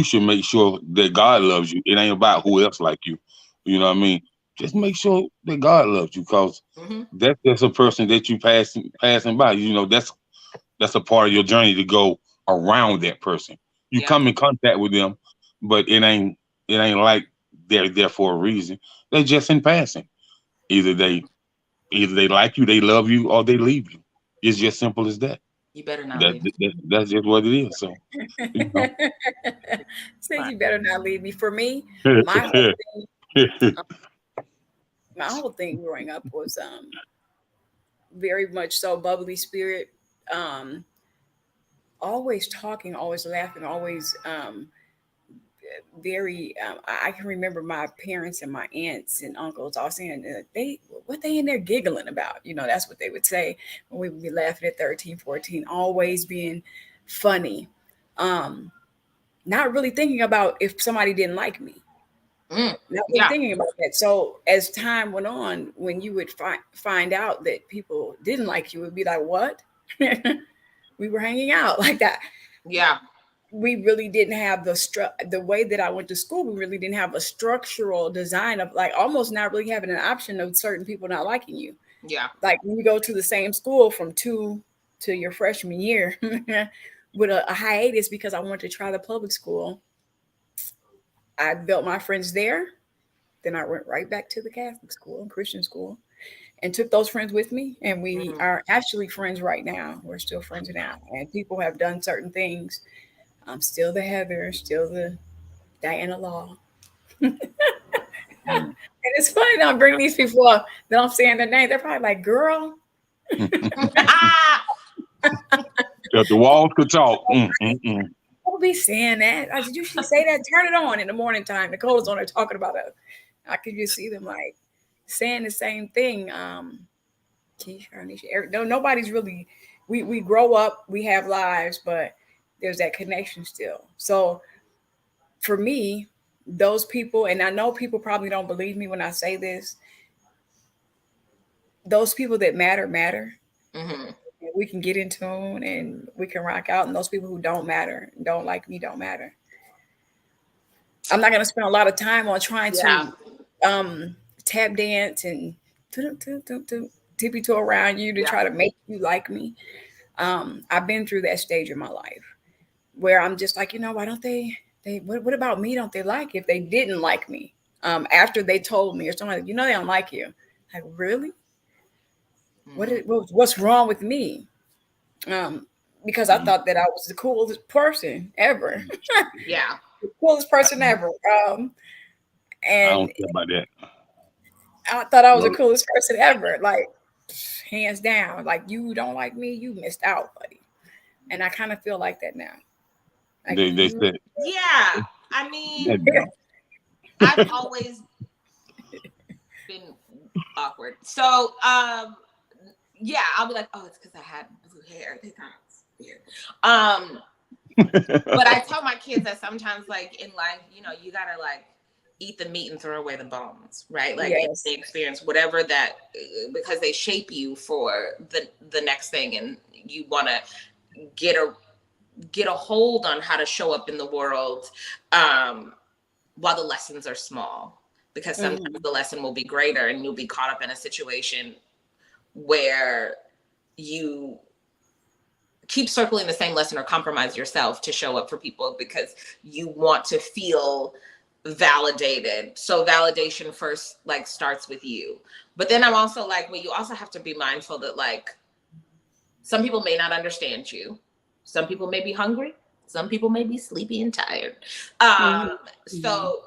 should make sure that God loves you. It ain't about who else like you. You know what I mean? Just make sure that God loves you, because that's just a person that you passing by. You know, that's a part of your journey to go around that person. You come in contact with them, but it ain't like they're there for a reason. They're just in passing. Either they like you, they love you, or they leave you. It's just simple as that. You better not leave. That's just what it is. So, you know. Say you better not leave me. For me, my whole thing growing up was very much so bubbly spirit. Always talking, always laughing, always very I can remember my parents and my aunts and uncles all saying what they in there giggling about, you know. That's what they would say when we would be laughing at 13, 14, always being funny, not really thinking about if somebody didn't like me, not really thinking about that. So as time went on, when you would find out that people didn't like you, it would be like, what? We were hanging out like that. We really didn't have the way that I went to school. We really didn't have a structural design of like almost not really having an option of certain people not liking you. Like when you go to the same school from 2 to your freshman year with a hiatus because I wanted to try the public school. I built my friends there. Then I went right back to the Catholic school and Christian school and took those friends with me. And we are actually friends right now. We're still friends now. And people have done certain things. I'm still the Heather, still the Diana Law. And it's funny that I'm bringing these people up that I'm saying their name. They're probably like, girl. The walls could talk. Don't be saying that. I said, you should say that. Turn it on in the morning time. Nicole's on there talking about it. I could just see them like saying the same thing. Keisha, Anisha, Eric. No, nobody's really, we grow up, we have lives, but there's that connection still. So for me, those people, and I know people probably don't believe me when I say this, those people that matter. We can get in tune and we can rock out. And those people who don't matter, don't like me, don't matter. I'm not going to spend a lot of time on trying to tap dance and tippy toe around you to try to make you like me. I've been through that stage of my life where I'm just like, you know, why don't they what about me? Don't they like if they didn't like me? After they told me or something like, you know, they don't like you. Like, really? What's wrong with me? Because I thought that I was the coolest person ever. The coolest person ever. And I don't care about that. I thought I was the coolest person ever. Like, hands down. Like, you don't like me, you missed out, buddy. And I kind of feel like that now. Like, they said, I mean, I've always been awkward. So, I'll be like, oh, it's because I had blue hair. They thought it was weird. But I tell my kids that sometimes, like in life, you know, you gotta like eat the meat and throw away the bones, right? Like they experience whatever that, because they shape you for the next thing, and you want to get a hold on how to show up in the world while the lessons are small, because sometimes the lesson will be greater and you'll be caught up in a situation where you keep circling the same lesson or compromise yourself to show up for people because you want to feel validated. So validation first like starts with you. But then I'm also like, well, you also have to be mindful that like some people may not understand you. Some people may be hungry. Some people may be sleepy and tired. So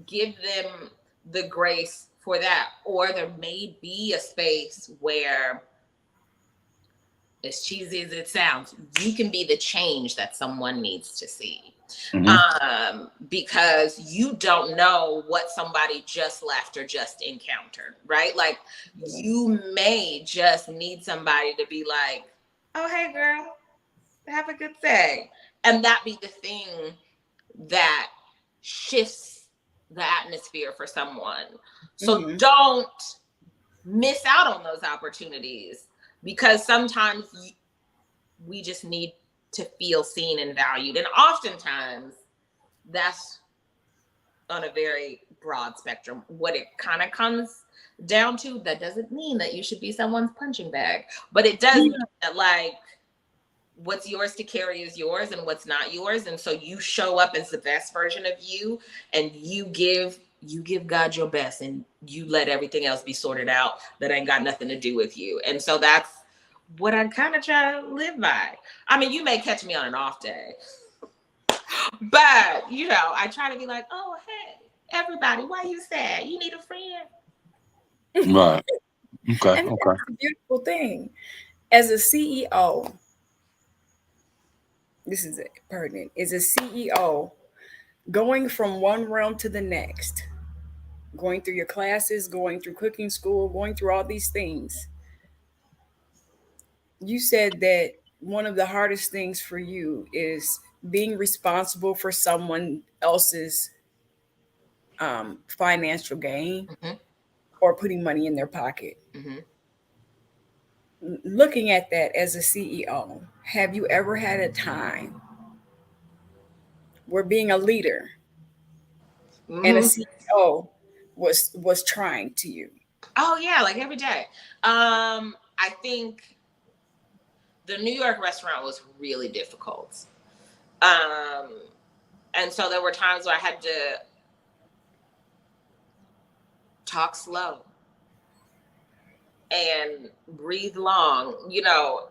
give them the grace for that. Or there may be a space where, as cheesy as it sounds, you can be the change that someone needs to see. Because you don't know what somebody just left or just encountered, right? Like, you may just need somebody to be like, oh, hey, girl, have a good day. And that be the thing that shifts the atmosphere for someone. So don't miss out on those opportunities, because sometimes we just need to feel seen and valued. And oftentimes that's on a very broad spectrum. What it kind of comes down to, that doesn't mean that you should be someone's punching bag, but it does mean that, like, what's yours to carry is yours and what's not yours. And so you show up as the best version of you, and you give God your best, and you let everything else be sorted out that ain't got nothing to do with you. And so that's what I kind of try to live by. I mean, you may catch me on an off day, but, you know, I try to be like, oh, hey, everybody, why you sad? You need a friend. Right. Okay. And Okay. that's a beautiful thing. As a CEO, this is pertinent. As a CEO, going from one realm to the next, going through your classes, going through cooking school, going through all these things, you said that one of the hardest things for you is being responsible for someone else's financial gain or putting money in their pocket. Looking at that as a CEO, have you ever had a time where being a leader and a CEO was trying to you? Oh yeah, like every day. I think the New York restaurant was really difficult. And so there were times where I had to talk slow and breathe long, you know.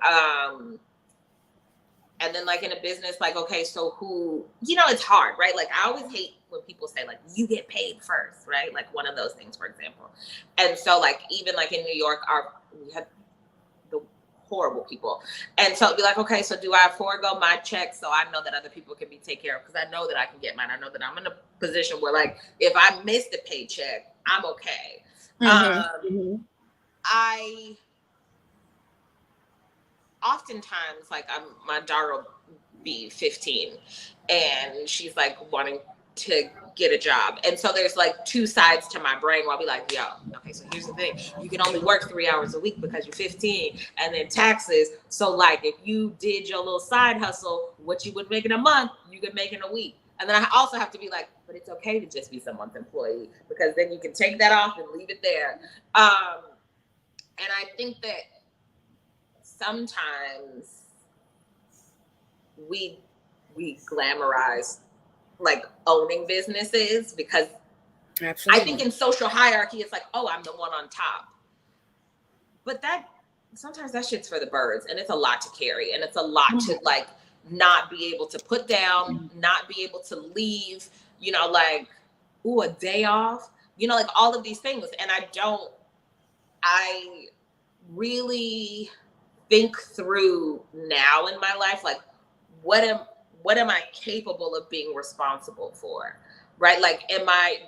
And then, like, in a business, like, okay, so who, you know, it's hard, right? Like, I always hate when people say, like, you get paid first, right? Like, one of those things, for example. And so, like, even like in New York, we had the horrible people. And so it'd be like, okay, so do I forego my check so I know that other people can be taken care of? Because I know that I can get mine. I know that I'm in a position where, like, if I miss the paycheck, I'm okay. I oftentimes, like, my daughter will be 15 and she's like wanting to get a job. And so there's like two sides to my brain where I'll be like, yo, okay, so here's the thing. You can only work 3 hours a week because you're 15, and then taxes. So, like, if you did your little side hustle, what you would make in a month, you could make in a week. And then I also have to be like, but it's okay to just be someone's employee, because then you can take that off and leave it there. And I think that sometimes we glamorize, like, owning businesses, because Absolutely. I think in social hierarchy, it's like, oh, I'm the one on top. But that, sometimes that shit's for the birds, and it's a lot to carry, and it's a lot to, like, not be able to put down, not be able to leave, you know, like, ooh, a day off, you know, like, all of these things. And I really think through now in my life, like, what am I capable of being responsible for, right? Like, am I,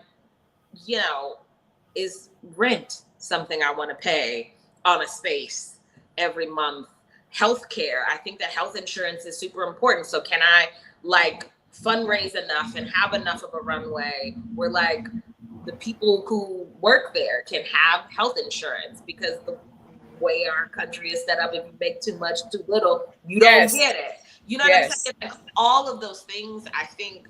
you know, is rent something I want to pay on a space every month? Healthcare, I think that health insurance is super important. So can I, like, fundraise enough and have enough of a runway where, like, the people who work there can have health insurance? Because the way our country is set up, if you make too much, too little, you don't get it. You know what I'm saying? Like, all of those things, I think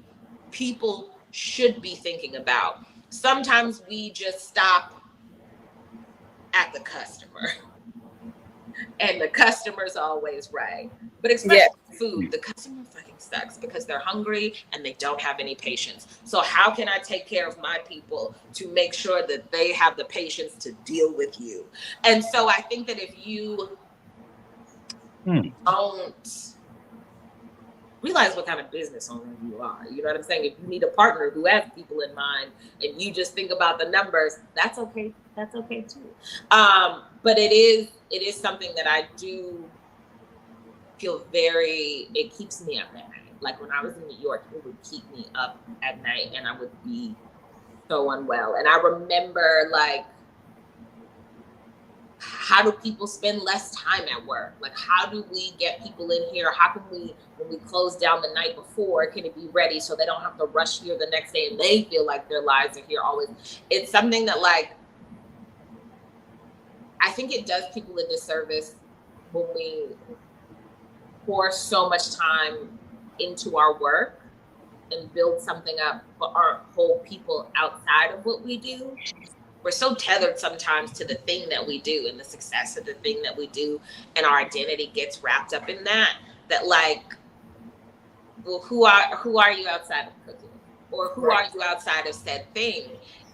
people should be thinking about. Sometimes we just stop at the customer, and the customer's always right. But especially food, the customer fucking sucks because they're hungry and they don't have any patience. So how can I take care of my people to make sure that they have the patience to deal with you? And so I think that if you don't realize what kind of business owner you are. You know what I'm saying? If you need a partner who has people in mind and you just think about the numbers, that's okay. That's okay too. But it is something that I do feel it keeps me up at night. Like when I was in New York, it would keep me up at night and I would be so unwell. And I remember like, how do people spend less time at work? Like, how do we get people in here? How can we, when we close down the night before, can it be ready so they don't have to rush here the next day and they feel like their lives are here always? It's something that like, I think it does people a disservice when we pour so much time into our work and build something up for our whole people outside of what we do. We're so tethered sometimes to the thing that we do and the success of the thing that we do, and our identity gets wrapped up in that like, well, who are you outside of cooking, or who are you outside of said thing?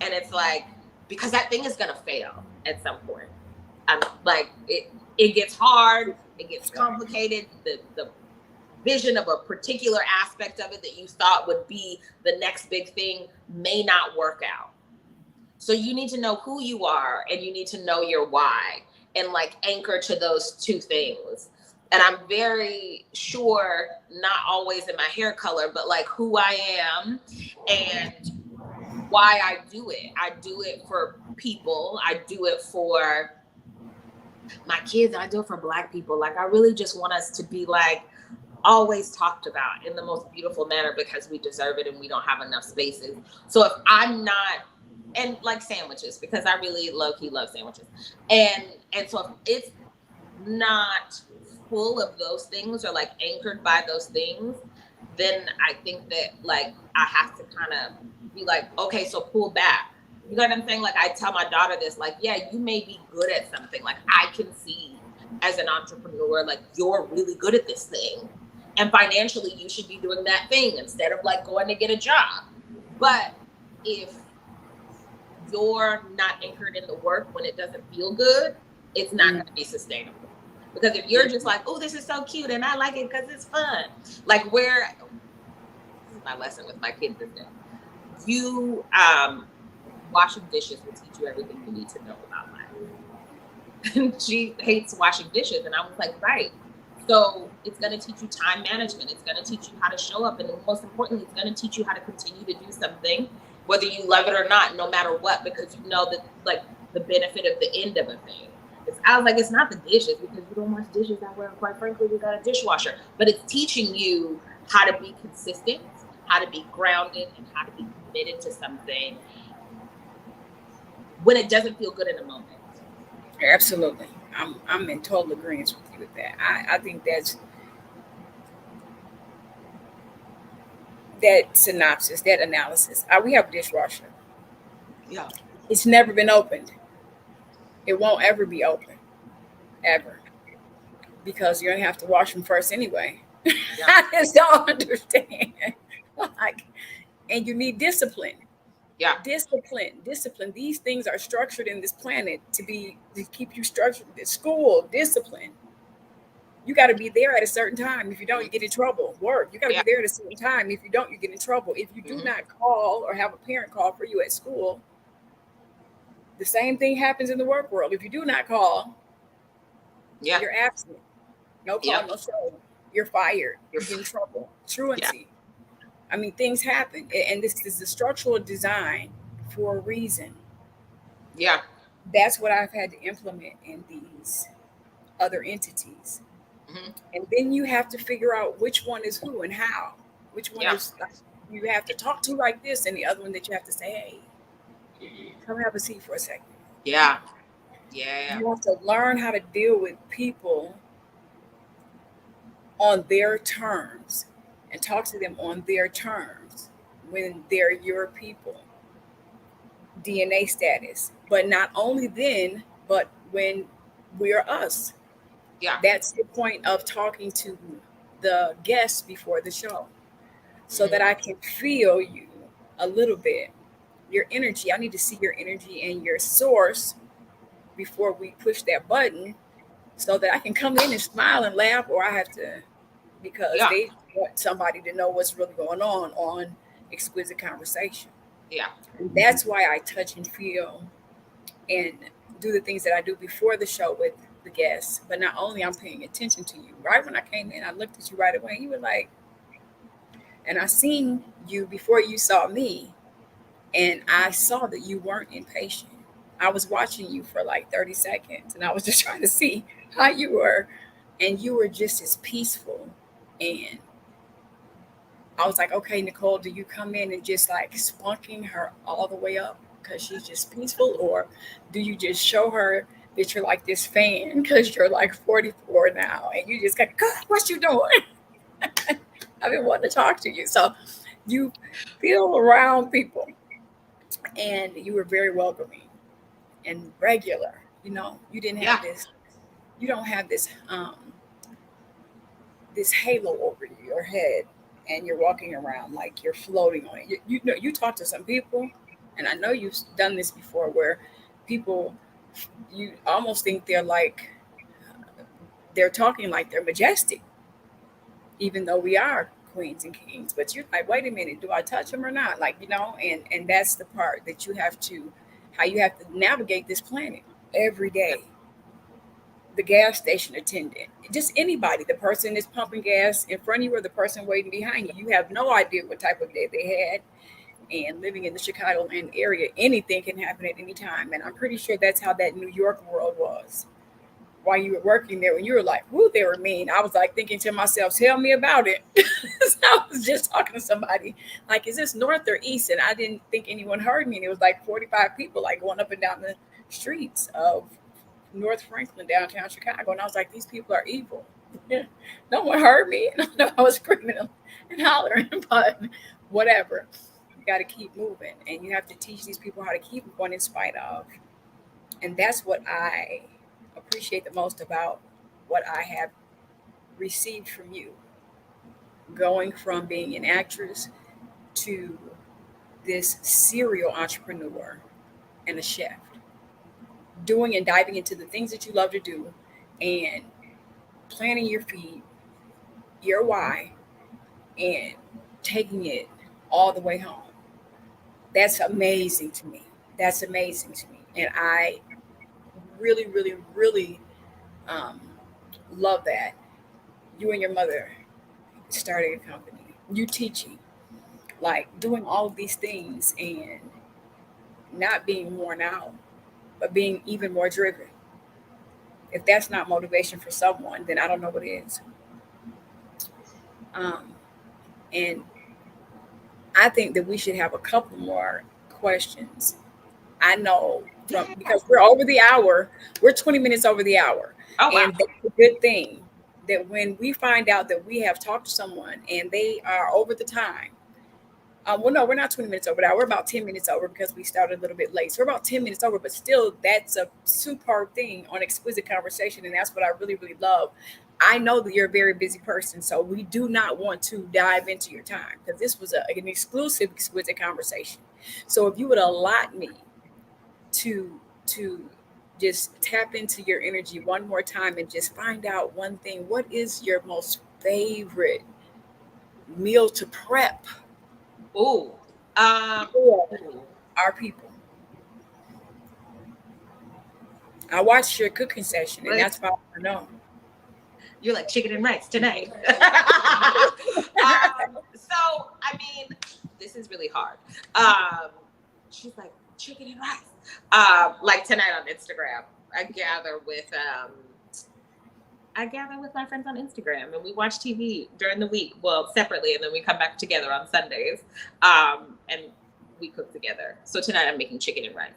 And it's like, because that thing is gonna fail at some point. Like it gets hard, it gets complicated. The vision of a particular aspect of it that you thought would be the next big thing may not work out. So you need to know who you are and you need to know your why and like anchor to those two things. And I'm very sure, not always in my hair color, but like who I am and why I do it. I do it for people. I do it for my kids. I do it for Black people. Like I really just want us to be like always talked about in the most beautiful manner because we deserve it and we don't have enough spaces. So if I'm not, and like sandwiches, because I really low-key love sandwiches. And so if it's not full of those things or like anchored by those things, then I think that like I have to kind of be like, okay, so pull back. You know what I'm saying? Like I tell my daughter this, like, yeah, you may be good at something. Like I can see as an entrepreneur, like you're really good at this thing. And financially, you should be doing that thing instead of like going to get a job. But if you're not anchored in the work when it doesn't feel good, it's not going to be sustainable. Because if you're just like, oh, this is so cute and I like it because it's fun. Like this is my lesson with my kids this day. You washing dishes will teach you everything you need to know about life. And she hates washing dishes. And I was like, right. So it's going to teach you time management. It's going to teach you how to show up. And most importantly, it's going to teach you how to continue to do something, whether you love it or not, no matter what, because you know that like the benefit of the end of a thing. I was like, it's not the dishes because you don't wash dishes that well. Quite frankly, we got a dishwasher. But it's teaching you how to be consistent, how to be grounded, and how to be committed to something when it doesn't feel good in the moment. Absolutely. I'm in total agreement with you with that. I think that synopsis, that analysis. We have a dishwasher. Yeah. It's never been opened. It won't ever be open. Ever. Because you're going to have to wash them first anyway. Yeah. I just don't understand. Like, and you need discipline. Yeah. Discipline. These things are structured in this planet to keep you structured. School, discipline. You got to be there at a certain time. If you don't, you get in trouble. Work. You got to be there at a certain time. If you don't, you get in trouble. If you do not call or have a parent call for you at school, the same thing happens in the work world. If you do not call, you're absent. No call, no show. You're fired. You're in trouble. Truancy. I mean, things happen. And this is the structural design for a reason. Yeah. That's what I've had to implement in these other entities. Mm-hmm. And then you have to figure out which one is who and how. Which one is you have to talk to like this, and the other one that you have to say, hey, come have a seat for a second. Yeah. You have to learn how to deal with people on their terms and talk to them on their terms when they're your people. DNA status. But not only then, but when we're us. Yeah. That's the point of talking to the guests before the show. So that I can feel you a little bit. Your energy. I need to see your energy and your source before we push that button so that I can come in and smile and laugh, or I have to because Yeah. they want somebody to know what's really going on Exquisite Conversation. Yeah. And that's why I touch and feel and do the things that I do before the show with the guests. But not only I'm paying attention to you. Right when I came in, I looked at you right away. You were like, and I seen you before you saw me, and I saw that you weren't impatient. I was watching you for like 30 seconds, and I was just trying to see how you were, and you were just as peaceful. And I was like, okay, Nicole, do you come in and just like spunking her all the way up because she's just peaceful, or do you just show her that you're like this fan because you're like 44 now, and you just like, God, what you doing? I've been wanting to talk to you. So you feel around people, and you were very welcoming and regular. You didn't have Yeah. this. You don't have this halo over your head, and you're walking around like you're floating on it. You talk to some people, and I know you've done this before, where people, you almost think they're talking like they're majestic, even though we are queens and kings. But you're like, wait a minute, do I touch them or not? Like, and that's the part that you have to, how you have to navigate this planet every day. The gas station attendant, just anybody, the person that's pumping gas in front of you or the person waiting behind you. You have no idea what type of day they had. And living in the Chicagoland area, anything can happen at any time. And I'm pretty sure that's how that New York world was. While you were working there, when you were like, whoo, they were mean. I was like thinking to myself, tell me about it. So I was just talking to somebody, like, is this north or east? And I didn't think anyone heard me. And it was like 45 people like going up and down the streets of North Franklin, downtown Chicago. And I was like, these people are evil. No one heard me. And I was screaming and hollering, but whatever. You got to keep moving. And you have to teach these people how to keep going in spite of. And that's what I appreciate the most about what I have received from you. Going from being an actress to this serial entrepreneur and a chef, doing and diving into the things that you love to do, and planting your feet, your why, and taking it all the way home. That's amazing to me. That's amazing to me. And I really, really, really um, love that. You and your mother starting a company, you teaching, like doing all of these things and not being worn out, but being even more driven. If that's not motivation for someone, then I don't know what is. Um, and I think that we should have a couple more questions. I know because we're over the hour, we're 20 minutes over the hour. Oh, wow. And that's a good thing that when we find out that we have talked to someone and they are over the time, well, no, we're not 20 minutes over now. We're about 10 minutes over because we started a little bit late. So we're about 10 minutes over, but still, that's a superb thing on Exquisite Conversation. And that's what I really, really love. I know that you're a very busy person, so we do not want to dive into your time because this was an exclusive Exquisite Conversation. So if you would allot me to just tap into your energy one more time and just find out one thing, what is your most favorite meal to prep Ooh. for our people? I watched your cooking session, and that's why I know. You're like chicken and rice tonight. So, I mean, this is really hard. She's like, chicken and rice. Like tonight on Instagram, I gather with my friends on Instagram, and we watch TV during the week, well, separately, and then we come back together on Sundays, and we cook together. So tonight I'm making chicken and rice.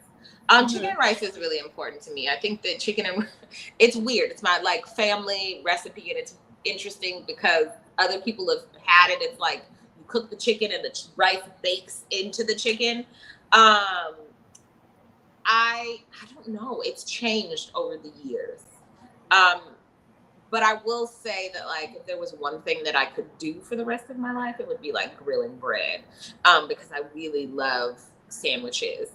Chicken and rice is really important to me. I think that it's weird. It's my like family recipe, and it's interesting because other people have had it. It's like you cook the chicken and the rice bakes into the chicken. I don't know. It's changed over the years. But I will say that, like, if there was one thing that I could do for the rest of my life, it would be like grilling bread, because I really love sandwiches.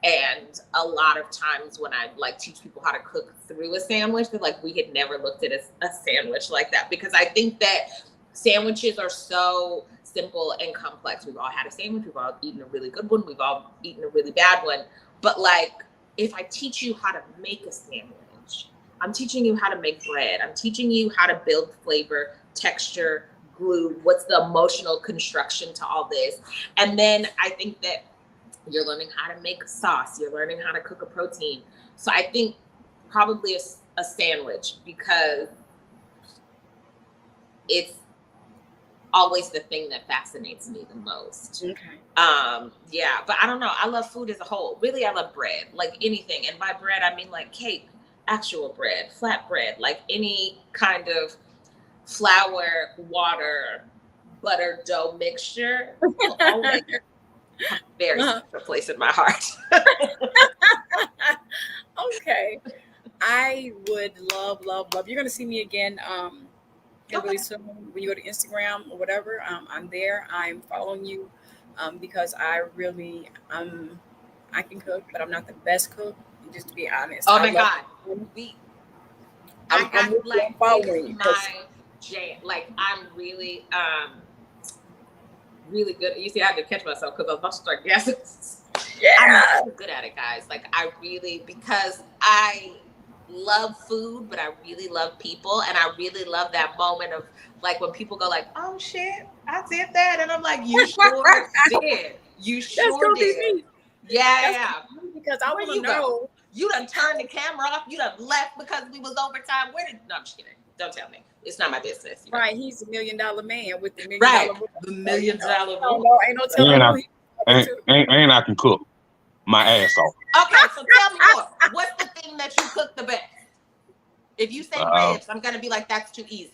And a lot of times when I like teach people how to cook through a sandwich, they're like, we had never looked at a sandwich like that, because I think that sandwiches are so simple and complex. We've all had a sandwich. We've all eaten a really good one. We've all eaten a really bad one. But like, if I teach you how to make a sandwich, I'm teaching you how to make bread. I'm teaching you how to build flavor, texture, glue. What's the emotional construction to all this? And then I think that you're learning how to make a sauce. You're learning how to cook a protein. So I think probably a sandwich, because it's always the thing that fascinates me the most. Okay. Yeah, but I don't know. I love food as a whole. Really, I love bread, like anything. And by bread, I mean like cake, actual bread, flat bread, like any kind of flour, water, butter, dough mixture. Will always have a very special place in my heart. Okay. I would love. You're gonna see me again. Really soon when you go to Instagram or whatever. I'm there. I'm following you because I can cook, but I'm not the best cook. Just to be honest. Oh my God. I'm like following you. my jam. Like I'm really really good. You see, I had to catch myself because I was about to start guessing. Yeah. I'm so good at it, guys. Like I really, because I love food, but I really love people, and I really love that moment of like when people go like, "Oh shit, I did that," and I'm like, "You sure did. You sure did." Yeah. Because I want to know. Go? You done turned the camera off. You done left because we was overtime. No, I'm just kidding. Don't tell me. It's not my business. You know? Right. He's $1 million man with the $1 million. Right. The $1 million. No, ain't no telling. And I can cook my ass off. Okay, so tell me more. What's the thing that you cook the best? If you say ribs, I'm gonna be like, that's too easy.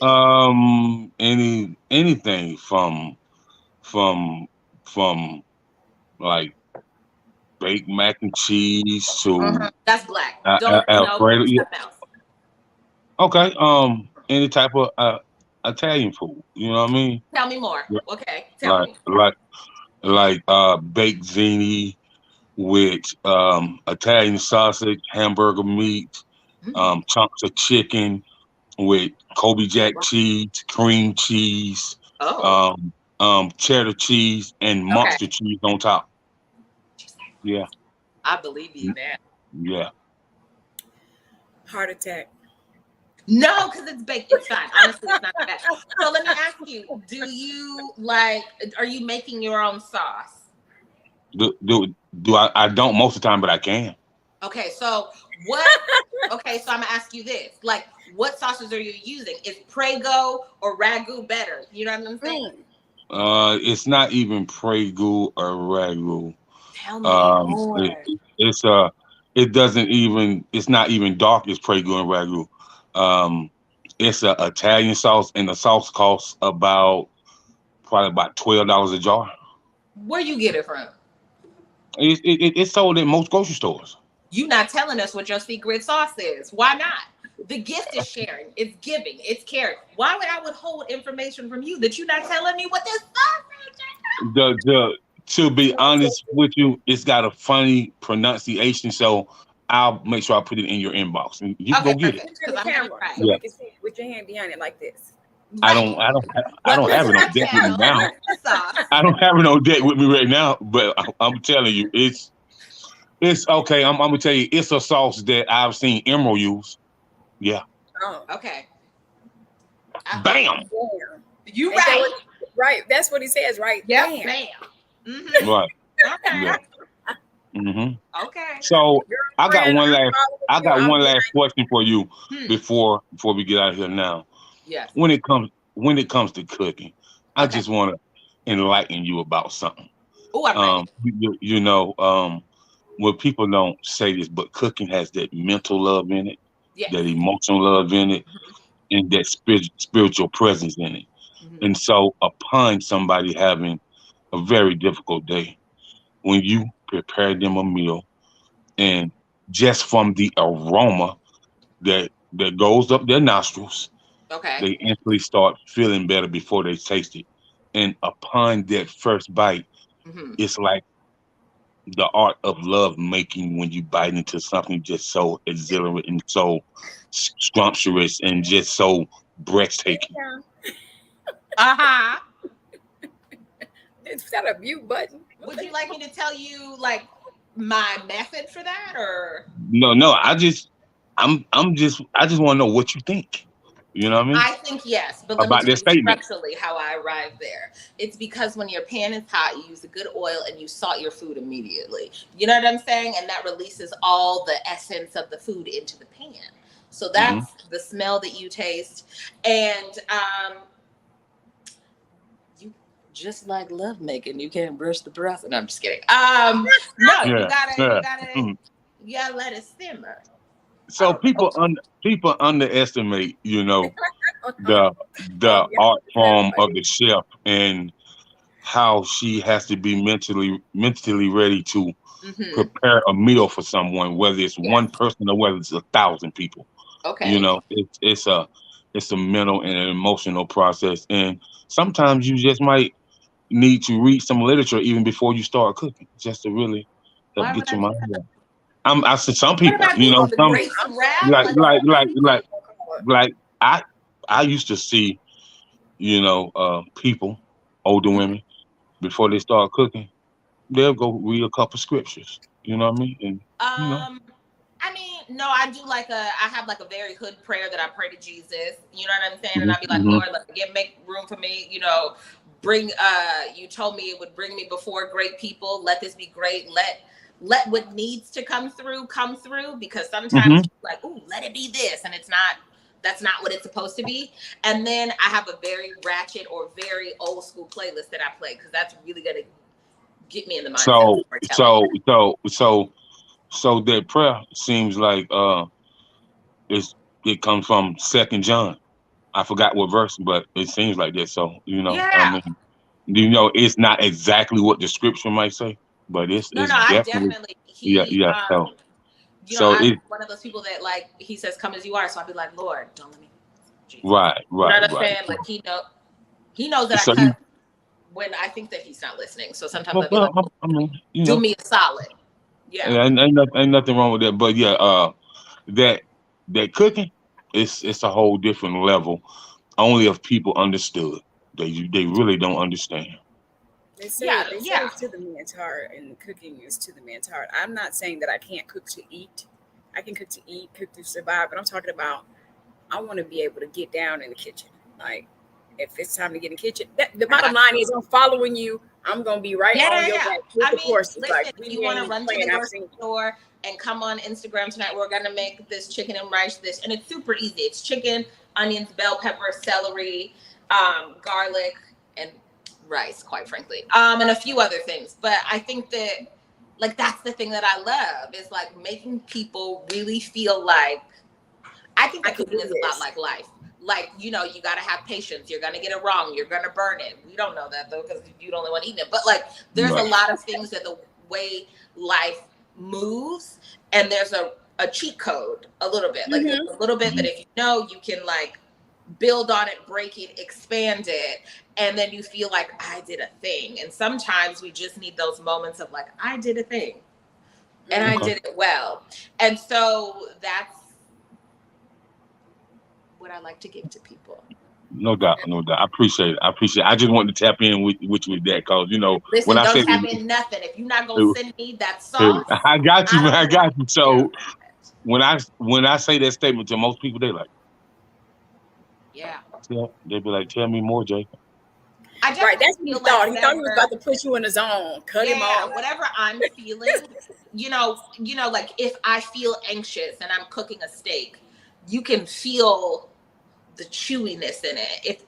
Anything from like baked mac and cheese to that's black. Don't Alfredo. Something else. Okay. Any type of Italian food. You know what I mean? Tell me more. Okay. Tell me. Like baked ziti with Italian sausage, hamburger meat, chunks of chicken with Kobe Jack cheese, cream cheese, cheddar cheese, and monster cheese on top. Yeah. I believe you, man. Yeah. Heart attack. No, because it's baked. It's fine. Honestly, it's not bad. So let me ask you, are you making your own sauce? I don't most of the time, but I can. Okay, so so I'm gonna ask you this. Like, what sauces are you using? Is Prego or Ragu better? You know what I'm saying? It's not even Prego or Ragu. Tell me more. It's not even dark as Prego and Ragu. It's an Italian sauce, and the sauce costs probably about $12 a jar. Where you get it from? It's sold at most grocery stores. You not telling us what your secret sauce is. Why not? The gift is sharing. It's giving. It's caring. Why would I withhold information from you that you're not telling me what this sauce is? To be honest with you, it's got a funny pronunciation, so I'll make sure I put it in your inbox, and you can go get it. The camera, so we can see it with your hand behind it like this. I don't have it on deck with me now. I don't have it on deck with me right now, but I'm telling you, it's okay. I'm gonna tell you, it's a sauce that I've seen Emerald use. Yeah. Oh, okay. Bam. You right. Right. That's what he says, right? Yep. Bam. Mm-hmm. Right. Okay. Yeah. Mm-hmm. Okay. So I got one last question for you before we get out of here now. Yes. When it comes to cooking, I just want to enlighten you about something. Oh, I'm ready. Well, people don't say this, but cooking has that mental love in it, yes. that emotional love in it, and that spiritual presence in it. And so upon somebody having a very difficult day, when you prepare them a meal, and just from the aroma that goes up their nostrils, they instantly start feeling better before they taste it. And upon that first bite, it's like the art of love making when you bite into something just so exhilarating and so scrumptious and just so breathtaking. Uh-huh. Is that a mute button? Would you like me to tell you like my method for that, or? No. I just want to know what you think. You know what I mean? I think yes, but let me About tell that you statement. structurally how I arrived there. It's because when your pan is hot, you use a good oil and you salt your food immediately. You know what I'm saying? And that releases all the essence of the food into the pan. So that's the smell that you taste. And you just like love making, you can't brush the breath. And I'm just kidding. No, you gotta let it simmer. So people underestimate, the art form of the chef and how she has to be mentally ready to prepare a meal for someone, whether it's one person or whether it's 1,000 people. Okay. It's a mental and an emotional process, and sometimes you just might need to read some literature even before you start cooking, just to really help get your mind right. I said some people, some like I used to see, people, older women, before they start cooking, they'll go read a couple scriptures. You know what I mean? And I mean, no, I have like a very hood prayer that I pray to Jesus. You know what I'm saying? And I'll be like, Lord, make room for me. Bring. You told me it would bring me before great people. Let this be great. Let what needs to come through come through, because sometimes like, ooh, let it be this, and it's not. That's not what it's supposed to be. And then I have a very ratchet or very old school playlist that I play, because that's really gonna get me in the mindset. So that prayer seems like it comes from 2 John. I forgot what verse, but it seems like that. So I mean, it's not exactly what the scripture might say, but it's definitely. I'm one of those people that, like, he says, "Come as you are." So I'll be like, Lord, don't let me. Jesus. Right. You know what I'm saying? Like he knows that I cuss when I think that he's not listening. So sometimes I'll be like, do me a solid. Yeah. Ain't nothing wrong with that. But that cooking, it's a whole different level. Only if people understood. They really don't understand. They say it's to the man's heart, and cooking is to the man's heart. I'm not saying that I can't cook to eat. I can cook to eat, cook to survive, but I'm talking about I want to be able to get down in the kitchen. Like, if it's time to get in the kitchen, the bottom line is I'm following you. I'm gonna be right on your back with the courses. Listen, like, you want to run to the grocery store and come on Instagram tonight. We're gonna make this chicken and rice dish, and it's super easy. It's chicken, onions, bell pepper, celery, garlic, and rice, quite frankly, and a few other things. But I think that, like, that's the thing that I love, is like making people really feel like, I think that cooking is a lot like life. Like, you got to have patience. You're going to get it wrong. You're going to burn it. We don't know that, though, because you're the only one eating it. But, like, there's a lot of things that the way life moves, and there's a cheat code a little bit. Like, there's a little bit that if you can, like, build on it, break it, expand it, and then you feel like, I did a thing. And sometimes we just need those moments of, like, I did a thing, and I did it well. And so that's what I like to give to people. No doubt. I appreciate it. I just wanted to tap in with you with that, because listen, when don't I say tap in nothing. If you're not gonna send me that sauce, I got you. So when I say that statement to most people, they like, they be like, tell me more, Jacob. That's what he thought. He thought he was about to put you in the zone, cut him off. Whatever I'm feeling, like if I feel anxious and I'm cooking a steak, you can feel the chewiness in it.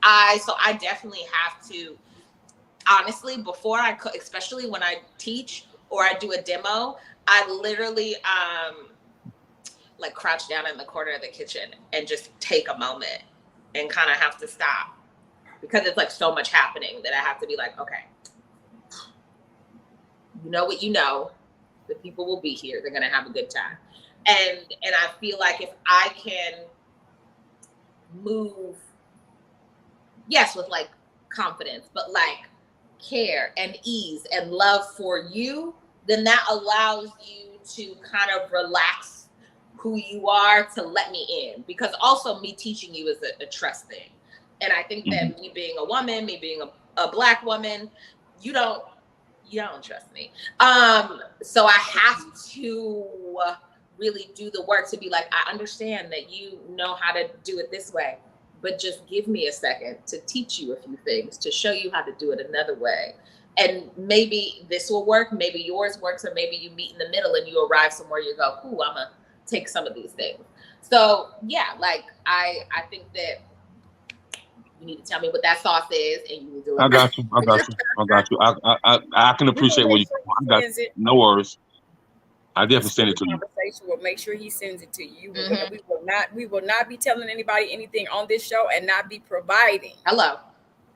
So I definitely have to, honestly, before I cook, especially when I teach or I do a demo, I literally like crouch down in the corner of the kitchen and just take a moment and kind of have to stop, because it's like so much happening that I have to be like, okay, you know what, the people will be here. They're going to have a good time. And I feel like if I can move, yes, with like confidence, but like care and ease and love for you, then that allows you to kind of relax who you are to let me in. Because also me teaching you is a trust thing. And I think that me being a woman, me being a Black woman, you don't trust me. So I have to really do the work to be like, I understand that you know how to do it this way, but just give me a second to teach you a few things, to show you how to do it another way. And maybe this will work, maybe yours works, or maybe you meet in the middle and you arrive somewhere you go, ooh, I'm gonna take some of these things. So yeah, like I think that you need to tell me what that sauce is, and you need to. I got you. I can appreciate what you. No worries. I definitely send it to you. Conversation will make sure he sends it to you. We will not be telling anybody anything on this show and not be providing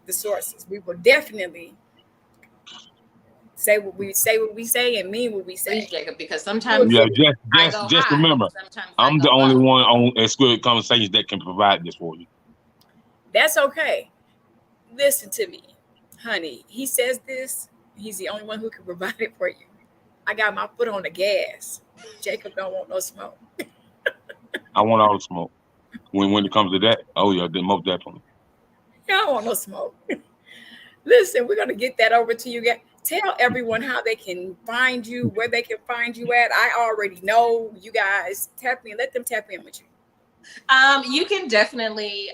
the sources. We will definitely say what we say and mean what we say. Please, Jacob, because sometimes just remember, I'm the only one on Exquisite Conversations that can provide this for you. That's okay. Listen to me, honey. He says this. He's the only one who can provide it for you. I got my foot on the gas. Jacob don't want no smoke. I want all the smoke. When it comes to that, oh yeah, then most definitely. Yeah, I don't want no smoke. Listen, we're gonna get that over to you guys. Tell everyone how they can find you, where they can find you at. I already know. You guys tap in. Let them tap in with you. You can definitely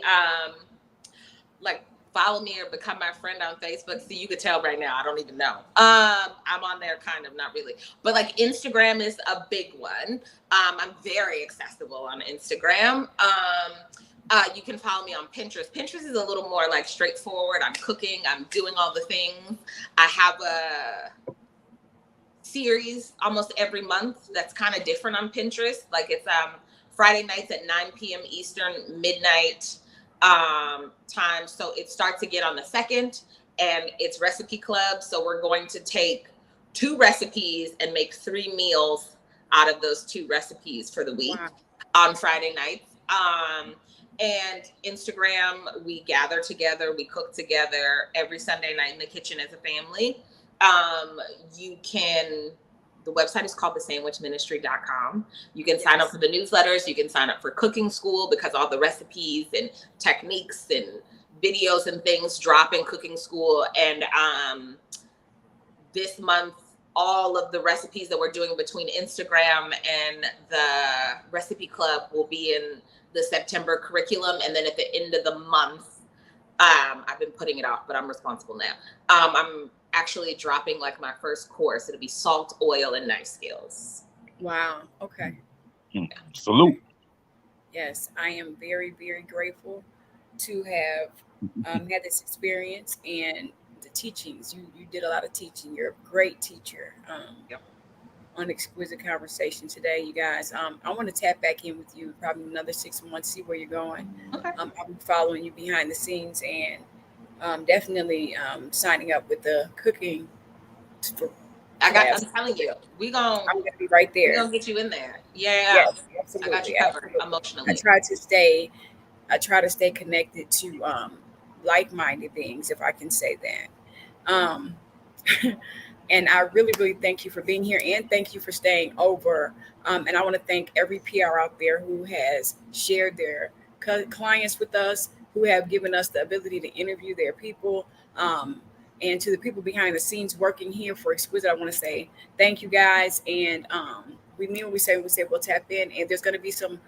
like follow me or become my friend on Facebook. See, you could tell right now, I don't even know. I'm on there kind of, not really. But like Instagram is a big one. I'm very accessible on Instagram. You can follow me on Pinterest. Pinterest is a little more like straightforward. I'm cooking, I'm doing all the things. I have a series almost every month that's kind of different on Pinterest. Like it's Friday nights at 9 p.m. Eastern, midnight time. So it starts again on the 2nd, and it's recipe club. So we're going to take 2 recipes and make 3 meals out of those 2 recipes for the week on Friday nights. And Instagram, we gather together, we cook together every Sunday night in the kitchen as a family. The website is called thesandwichministry.com. You can sign up for the newsletters. You can sign up for cooking school, because all the recipes and techniques and videos and things drop in cooking school. And this month, all of the recipes that we're doing between Instagram and the recipe club will be in the September curriculum. And then at the end of the month, I've been putting it off, but I'm responsible now. I'm actually dropping like my first course. It'll be salt, oil, and knife skills. Wow. Okay. Salute. Yes, I am very, very grateful to have had this experience and the teachings. You did a lot of teaching. You're a great teacher. On Exquisite Conversation today, you guys. I want to tap back in with you probably another 6 months, see where you're going. Okay. I'll be following you behind the scenes and definitely signing up with the cooking. I'm telling you, I'm gonna be right there. We're gonna get you in there. Yeah. Yes, absolutely. I got you covered emotionally. I try to stay connected to like-minded things, if I can say that. And I really, really thank you for being here, and thank you for staying over. And I want to thank every PR out there who has shared their clients with us, who have given us the ability to interview their people. And to the people behind the scenes working here for Exquisite, I want to say thank you guys. And we mean what we say. We say we'll tap in, and there's going to be some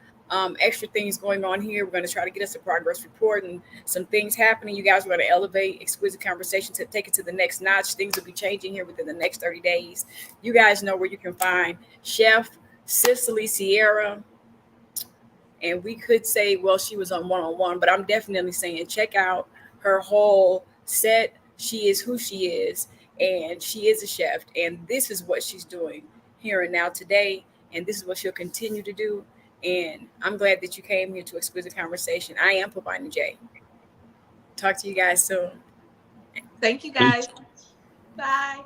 extra things going on here. We're going to try to get us a progress report and some things happening. You guys are going to elevate Exquisite Conversation to take it to the next notch. Things will be changing here within the next 30 days. You guys know where you can find Chef Cicely Sierra. And we could say, well, she was on one-on-one, but I'm definitely saying check out her whole set. She is who she is, and she is a chef. And this is what she's doing here and now today. And this is what she'll continue to do. And I'm glad that you came here to Exquisite Conversation. I am Pavani J. Talk to you guys soon. Thank you, guys. Bye.